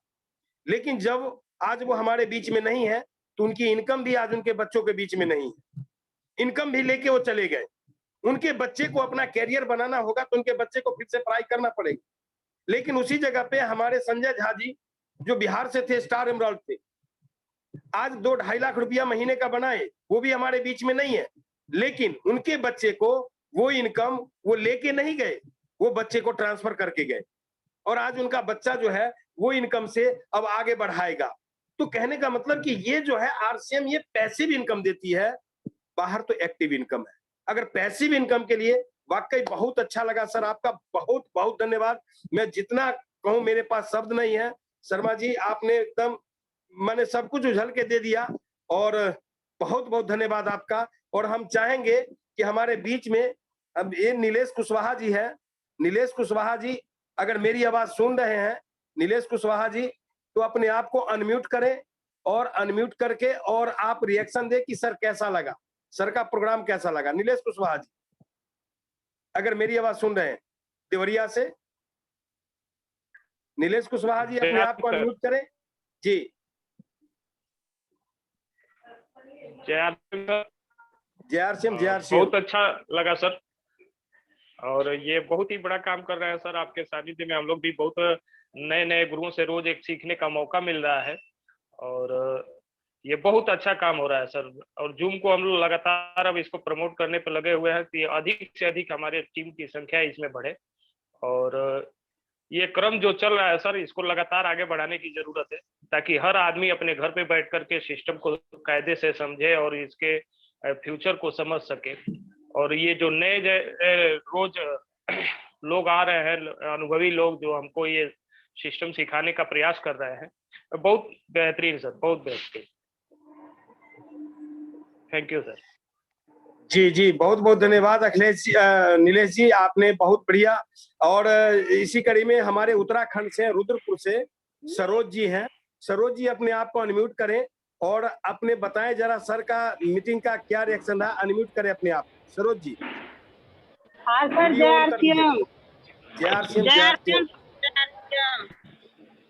लेकिन जब आज वो हमारे बीच में नहीं है तो उनकी इनकम भी आज उनके बच्चों के बीच में नहीं है। इनकम भी लेके वो चले गए। उनके बच्चे को अपना कैरियर बनाना होगा तो उनके बच्चे को फिर से पढ़ाई करना पड़ेगा। लेकिन उसी जगह पे हमारे संजय झा जी जो बिहार से थे, स्टार एमराल्ड थे, आज 2-2.5 लाख रुपया महीने का बनाए, वो भी हमारे बीच में नहीं है। लेकिन उनके बच्चे को वो इनकम वो लेके नहीं गए, वो बच्चे को ट्रांसफर करके गए और आज उनका बच्चा जो है वो इनकम से अब आगे बढ़ाएगा। तो कहने का मतलब कि ये जो है आरसीएम ये पैसिव इनकम देती है, बाहर तो एक्टिव इनकम है। अगर पैसिव इनकम के लिए वाकई बहुत अच्छा लगा सर, आपका बहुत बहुत धन्यवाद। मैं जितना कहूं मेरे पास शब्द नहीं है। शर्मा जी आपने एकदम मैंने सब कुछ उछल के दे दिया और बहुत बहुत धन्यवाद आपका। और हम चाहेंगे कि हमारे बीच में अब ये नीलेश कुशवाहा जी है। नीलेश कुशवाहा जी अगर मेरी आवाज सुन रहे हैं, नीलेश कुशवाहा जी, तो अपने आप को अनम्यूट करें और अनम्यूट करके और आप रिएक्शन दें कि सर कैसा लगा, सर का प्रोग्राम कैसा लगा। नीलेश कुशवाहा जी अगर मेरी आवाज सुन रहे हैं देवरिया से, नीलेश कुशवाहा जी अपने आप को अनम्यूट करें जी। जय आरसीएम बहुत अच्छा लगा सर, और ये बहुत ही बड़ा काम कर रहे हैं सर। आपके सानिध्य में हम लोग भी बहुत नए नए गुरुओं से रोज एक सीखने का मौका मिल रहा है और ये बहुत अच्छा काम हो रहा है सर। और जूम को हम लोग लगातार अब इसको प्रमोट करने पर लगे हुए हैं कि अधिक से अधिक हमारे टीम की संख्या इसमें बढ़े और ये क्रम जो चल रहा है सर इसको लगातार आगे बढ़ाने की जरूरत है ताकि हर आदमी अपने घर पे बैठ करके सिस्टम को कायदे से समझे और इसके फ्यूचर को समझ सके। और ये जो नए रोज लोग आ रहे हैं, अनुभवी लोग जो हमको ये सिस्टम सिखाने का प्रयास कर रहे हैं, बहुत बेहतरीन सर, बहुत बेहतरीन। Thank you sir. जी जी बहुत बहुत धन्यवाद अखिलेश जी, नीलेश जी आपने बहुत बढ़िया। और इसी कड़ी में हमारे उत्तराखंड से रुद्रपुर से सरोज जी हैं। सरोज जी अपने आप को अनम्यूट करें और अपने बताएं जरा सर का मीटिंग का क्या रिएक्शन रहा। अनम्यूट करें अपने आप सरोज जी। हाँ सर, जय आरसीएम। जय आरसीएम जय आरसीएम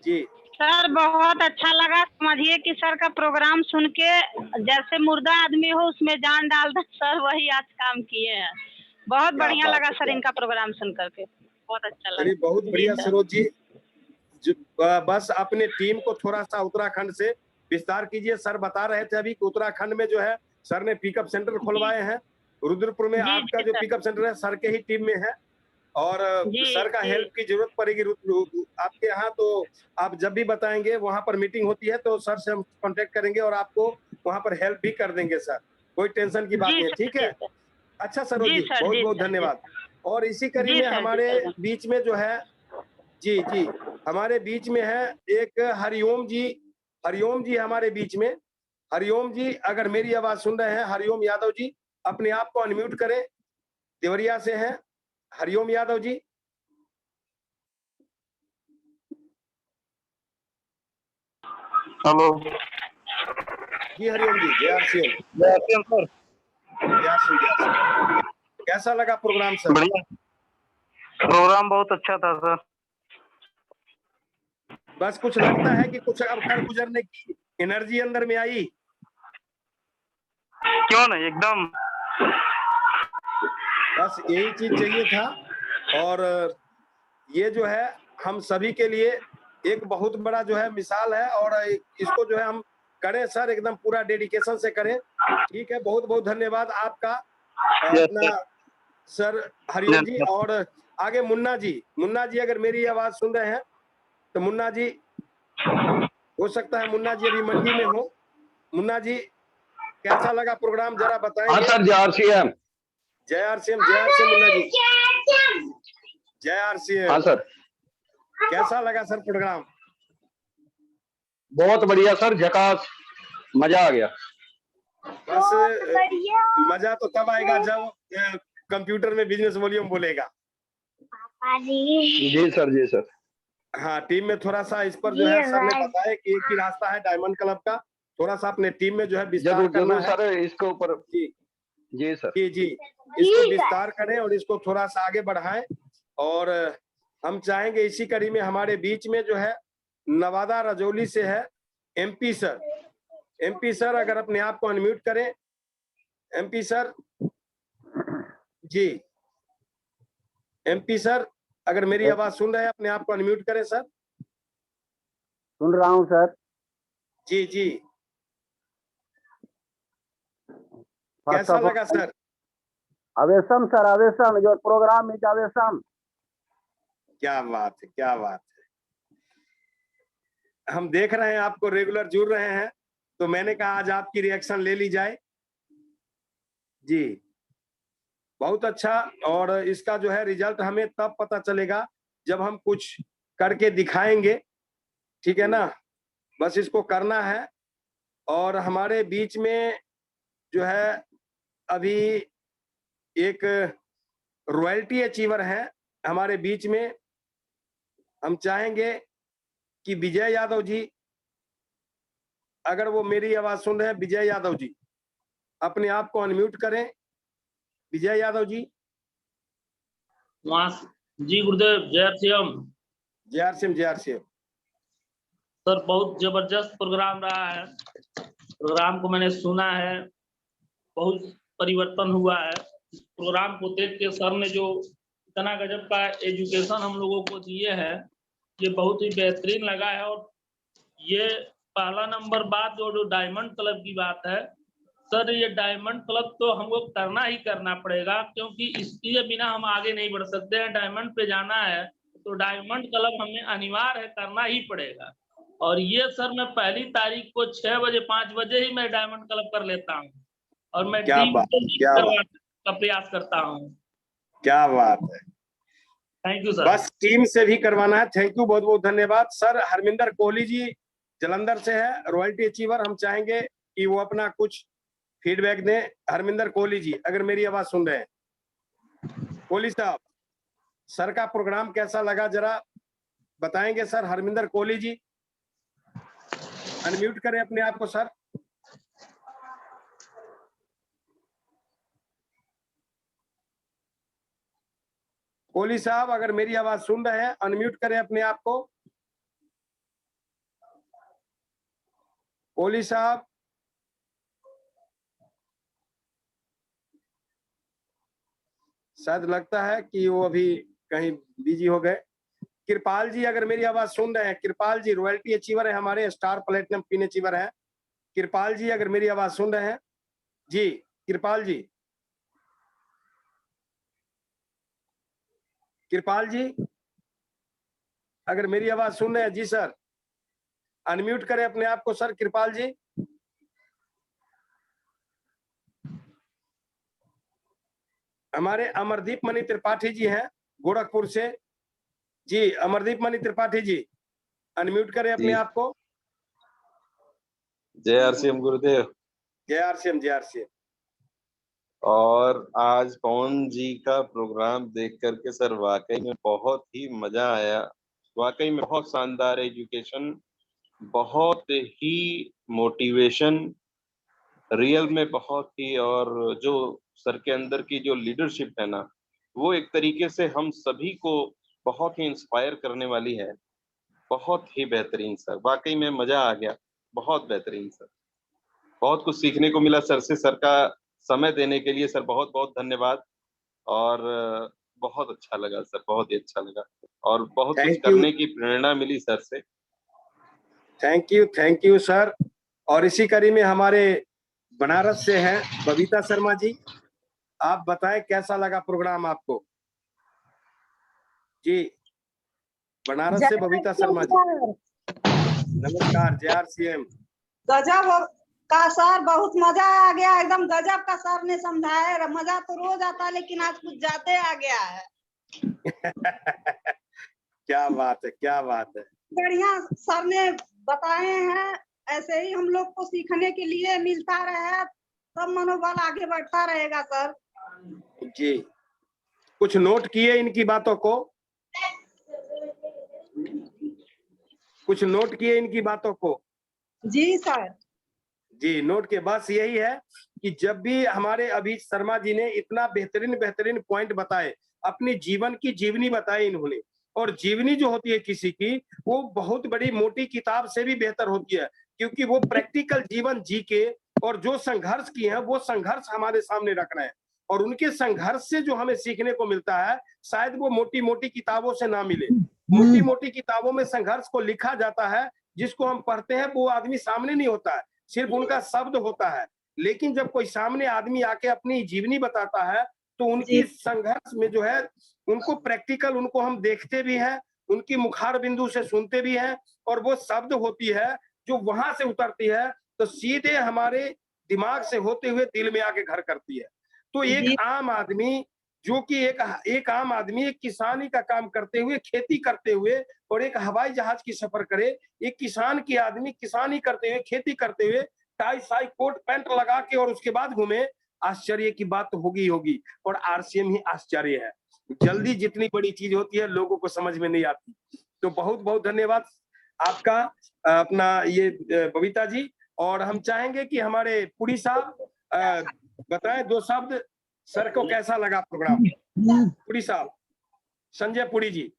जी। सर बहुत अच्छा लगा, समझिए कि सर का प्रोग्राम सुन के जैसे मुर्दा आदमी हो उसमें जान डाल दे, सर वही आज काम किए हैं। बहुत बढ़िया लगा सर इनका प्रोग्राम सुन करके, बहुत अच्छा लगा। बहुत बढ़िया सरोज जी। बस अपने टीम को थोड़ा सा उत्तराखंड से विस्तार कीजिए। सर बता रहे थे अभी कि उत्तराखंड में जो है सर ने पिकअप सेंटर खुलवाए हैं। रुद्रपुर में आपका जो पिकअप सेंटर है सर के ही टीम में है और सर का हेल्प की जरूरत पड़ेगी आपके यहाँ, तो आप जब भी बताएंगे वहां पर मीटिंग होती है तो सर से हम कांटेक्ट करेंगे और आपको वहां पर हेल्प भी कर देंगे सर, कोई टेंशन की बात नहीं है। ठीक है, अच्छा सरोज जी बहुत बहुत धन्यवाद। और इसी कड़ी में हमारे बीच में जो है जी जी हमारे बीच में है एक हरिओम जी। हरिओम जी हमारे बीच में, हरिओम जी अगर मेरी आवाज सुन रहे हैं, हरिओम यादव जी अपने आप को अनम्यूट करें, देवरिया से हैं हरिओम यादव जी। हेलो जी हरिओम जी, जय आरसीएम। सर। जय आरसीएम, जय आरसीएम। कैसा लगा प्रोग्राम सर? बढ़िया, प्रोग्राम बहुत अच्छा था सर। बस कुछ लगता है कि कुछ अब कर गुजरने की एनर्जी अंदर में आई? क्यों नहीं, एकदम। बस यही चीज चाहिए था। और ये जो है हम सभी के लिए एक बहुत बड़ा जो है मिसाल है, और इसको जो है हम करें सर, एकदम पूरा डेडिकेशन से करें। ठीक है, बहुत बहुत धन्यवाद आपका अपना सर हरिओम जी। और आगे मुन्ना जी अगर मेरी आवाज सुन रहे हैं तो मुन्ना जी, हो सकता है मुन्ना जी अभी मंडी में हो। मुन्ना जी, कैसा लगा प्रोग्राम जरा बताएंगे? सर, जय आरसीएम। जय आरसीएम, जय आरसीएम मुन्ना जी, जय आरसीएम। हाँ सर, कैसा लगा सर प्रोग्राम? बहुत बढ़िया सर, झकास, मजा आ गया। बस मजा तो तब आएगा जब कंप्यूटर में बिजनेस वॉल्यूम बोलेगा। जी सर, जी सर। हाँ, टीम में थोड़ा सा इस पर जो है सर ने बताया कि एक ही रास्ता है डायमंड क्लब का, थोड़ा सा अपने टीम में जो है विस्तार जरूर करना जरूर है सर, इसके ऊपर। जी जी सर, जी, इसको विस्तार करें और इसको थोड़ा सा आगे बढ़ाएं। और हम चाहेंगे इसी कड़ी में हमारे बीच में जो है नवादा रजौली से है एमपी सर। एमपी सर अगर अपने आप को अनम्यूट करें, एमपी सर जी, एमपी सर अगर मेरी आवाज सुन रहे हैं अपने आप को अनम्यूट करें सर। सुन रहा हूँ सर। जी जी, कैसा लगा sir? Awesome sir, awesome, your program is awesome. क्या बात है, क्या बात है। हम देख रहे हैं आपको रेगुलर जुड़ रहे हैं, तो मैंने कहा आज आपकी रिएक्शन ले ली जाए। जी, बहुत अच्छा। और इसका जो है रिजल्ट हमें तब पता चलेगा जब हम कुछ करके दिखाएंगे। ठीक है ना, बस इसको करना है। और हमारे बीच में जो है अभी एक रॉयल्टी अचीवर है हमारे बीच में। हम चाहेंगे कि विजय यादव जी, अगर वो मेरी आवाज सुन रहे हैं, विजय यादव जी अपने आप को अनम्यूट करें। विजय यादव जी। जी गुरुदेव, जय आरसीएम। जय आरसीएम, जय आरसीएम। सर, बहुत जबरदस्त प्रोग्राम रहा है। प्रोग्राम को मैंने सुना है, बहुत परिवर्तन हुआ है। प्रोग्राम को देख के सर ने जो इतना गजब का एजुकेशन हम लोगों को दिए है, ये बहुत ही बेहतरीन लगा है। और ये पहला नंबर बात जो डायमंड क्लब की बात है सर, ये डायमंड क्लब तो हमको करना ही करना पड़ेगा, क्योंकि इसके बिना हम आगे नहीं बढ़ सकते हैं। डायमंड पे जाना है तो डायमंड क्लब हमें अनिवार्य है, करना ही पड़ेगा। और ये सर मैं पहली तारीख को 6 बजे 5 बजे ही मैं डायमंड क्लब कर लेता हूँ, और मैं टीम का प्रयास करता हूँ। क्या बात है, थैंक यू सर। बस टीम से भी करवाना है। थैंक यू, बहुत बहुत धन्यवाद सर। हरमिंदर कोहली जी जलंधर से है, रॉयल्टी अचीवर। हम चाहेंगे कि वो अपना कुछ फीडबैक दें। हरमिंदर कोहली जी अगर मेरी आवाज सुन रहे हैं, कोहली साहब, सर का प्रोग्राम कैसा लगा जरा बताएंगे सर? हरमिंदर कोहली जी अनम्यूट करें अपने आप को सर। कोहली साहब अगर मेरी आवाज सुन रहे हैं, अनम्यूट करें अपने आप को। कोहली साहब, शायद लगता है कि वो अभी कहीं बिजी हो गए। कृपाल जी अगर मेरी आवाज सुन रहे हैं, कृपाल जी रॉयल्टी अचीवर है हमारे, स्टार प्लेटिनम पिन अचीवर है। कृपाल जी अगर मेरी आवाज सुन रहे हैं, जी कृपाल जी, कृपाल जी अगर मेरी आवाज सुन रहे हैं, जी सर अनम्यूट करें अपने आप को सर। कृपाल जी, हमारे अमरदीप मणि त्रिपाठी जी हैं गोरखपुर से। जी अमरदीप मणि त्रिपाठी जी अनम्यूट करें अपने आप को। जय आरसीएम गुरुदेव। जय आरसीएम, जय आरसीएम। और आज पवन जी का प्रोग्राम देख करके सर वाकई में बहुत ही मजा आया। वाकई में बहुत शानदार एजुकेशन बहुत ही मोटिवेशन, रियल में बहुत ही, और जो सर के अंदर की जो लीडरशिप है ना, वो एक तरीके से हम सभी को बहुत ही इंस्पायर करने वाली है। बहुत ही बेहतरीन सर, वाकई में मजा आ गया। बहुत बेहतरीन सर, बहुत कुछ सीखने को मिला सर से। सर का समय देने के लिए सर बहुत बहुत धन्यवाद। और बहुत अच्छा लगा सर, बहुत ही अच्छा लगा, और बहुत कुछ थैंक यू, करने की प्रेरणा मिली सर से। Thank you sir. और इसी कड़ी में हमारे बनारस से हैं बबीता शर्मा जी, आप बताएं कैसा लगा प्रोग्राम आपको? जी, बनारस से बबीता शर्मा जी, नमस्कार। JRCM गजब का सर, बहुत मजा आ गया, एकदम गजब का सर ने समझाया। मजा तो रोज आता है लेकिन आज कुछ ज्यादा आ गया है। क्या बात है, क्या बात है। बढ़िया सर ने बताए हैं, ऐसे ही हम लोग को सीखने के लिए मिलता रहे, सब मनोबल आगे बढ़ता रहेगा सर। जी, कुछ नोट किए इनकी बातों को? कुछ नोट किए इनकी बातों को? जी सर। जी, नोट के बस यही है कि जब भी हमारे अभी शर्मा जी ने इतना बेहतरीन पॉइंट बताए, अपनी जीवन की जीवनी बताई इन्होंने, और जीवनी जो होती है किसी की, वो बहुत बड़ी मोटी किताब से भी बेहतर होती है, क्योंकि वो प्रैक्टिकल जीवन जी के और जो संघर्ष किए हैं वो संघर्ष हमारे सामने रख रहे हैं, और उनके संघर्ष से जो हमें सीखने को मिलता है शायद वो मोटी मोटी किताबों से ना मिले। मोटी मोटी किताबों में संघर्ष को लिखा जाता है, जिसको हम पढ़ते हैं वो आदमी सामने नहीं होता है, सिर्फ उनका शब्द होता है। लेकिन जब कोई सामने आदमी आके अपनी जीवनी बताता है तो उनकी संघर्ष में जो है उनको प्रैक्टिकल, उनको हम देखते भी हैं, उनकी मुखार बिंदु से सुनते भी हैं, और वो शब्द होती है जो वहां से उतरती है तो सीधे हमारे दिमाग से होते हुए दिल में आके घर करती है। तो एक आम आदमी जो कि एक आम आदमी एक किसानी का काम करते हुए, खेती करते हुए, और एक हवाई जहाज की सफर करे, एक किसान की आदमी किसानी करते हुए, खेती करते हुए, टाई साई कोट पैंट लगा के और उसके बाद घूमे, आश्चर्य की बात तो होगी होगी। और RCM ही आश्चर्य है। जल्दी जितनी बड़ी चीज होती है लोगों को समझ में नहीं आती। तो बहुत बहुत धन्यवाद आपका, अपना ये बबीता जी। और हम चाहेंगे कि हमारे पुरी साहब बताएं 2 शब्द, सर को कैसा लगा प्रोग्राम? पुरी साहब, संजय पुरी जी।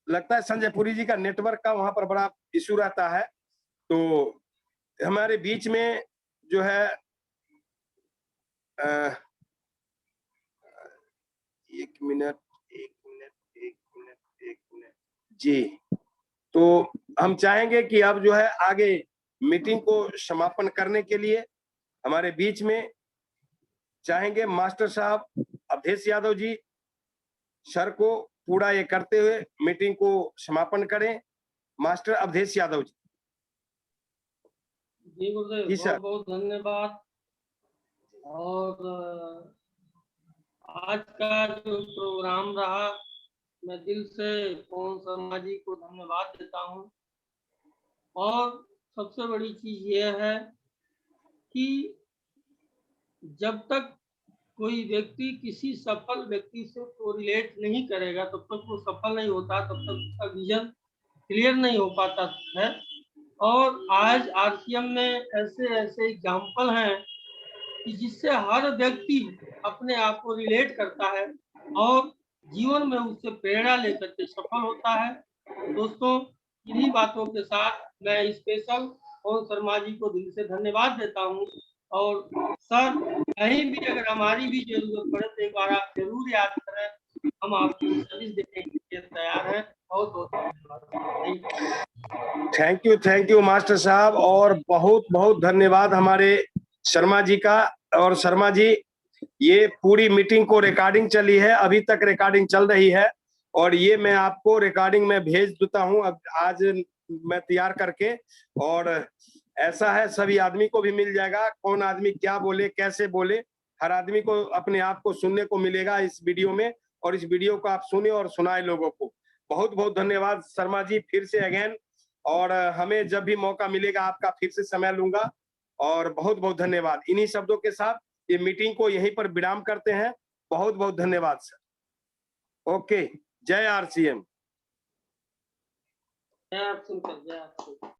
लगता है संजय पुरी जी का नेटवर्क का वहां पर बड़ा इशू रहता है। तो हमारे बीच में जो है एक मिनट जी, तो हम चाहेंगे कि अब जो है आगे मीटिंग को समापन करने के लिए हमारे बीच में चाहेंगे मास्टर साहब अवधेश यादव जी सर को पूरा ये करते हुए मीटिंग को समापन करें। मास्टर अवधेश यादव जी। जी गुरुदेव, बहुत बहुत धन्यवाद। और आज का जो प्रोग्राम रहा, मैं दिल से पवन शर्मा जी को धन्यवाद देता हूँ। और सबसे बड़ी चीज ये है कि जब तक कोई व्यक्ति किसी सफल व्यक्ति से कोरिलेट नहीं करेगा तब तक वो सफल नहीं होता, तब तक उसका विजन क्लियर नहीं हो पाता है। और आज RCM में ऐसे ऐसे एग्जाम्पल हैं कि जिससे हर व्यक्ति अपने आप को रिलेट करता है और जीवन में उससे प्रेरणा लेकर के सफल होता है। दोस्तों, इन्हीं बातों के साथ मैं स्पेशल पवन शर्मा जी को दिल से धन्यवाद देता हूँ। और सर, कहीं भी अगर हमारी भी जरूरत पड़े तो एक बार आप जरूर याद करें, हम आपकी सर्विस देने के लिए तैयार हैं। बहुत बहुत धन्यवाद। थैंक यू मास्टर साहब, और बहुत बहुत धन्यवाद हमारे शर्मा जी का। और शर्मा जी, ये पूरी मीटिंग को रिकॉर्डिंग चली है, अभी तक रिकॉर्डिंग चल रही है, और ये मैं आपको रिकॉर्डिंग में भेज देता हूँ अब आज मैं तैयार करके। और ऐसा है सभी आदमी को भी मिल जाएगा, कौन आदमी क्या बोले कैसे बोले, हर आदमी को अपने आप को सुनने को मिलेगा इस वीडियो में, और इस वीडियो को आप सुने और सुनाए लोगों को। बहुत बहुत धन्यवाद शर्मा जी, फिर से अगेन। और हमें जब भी मौका मिलेगा आपका फिर से समय लूंगा, और बहुत बहुत धन्यवाद। इन्हीं शब्दों के साथ ये मीटिंग को यहीं पर विराम करते हैं। बहुत बहुत धन्यवाद सर। ओके। जय आरसीएम। जय आप सुनकर जय आप सुनकर।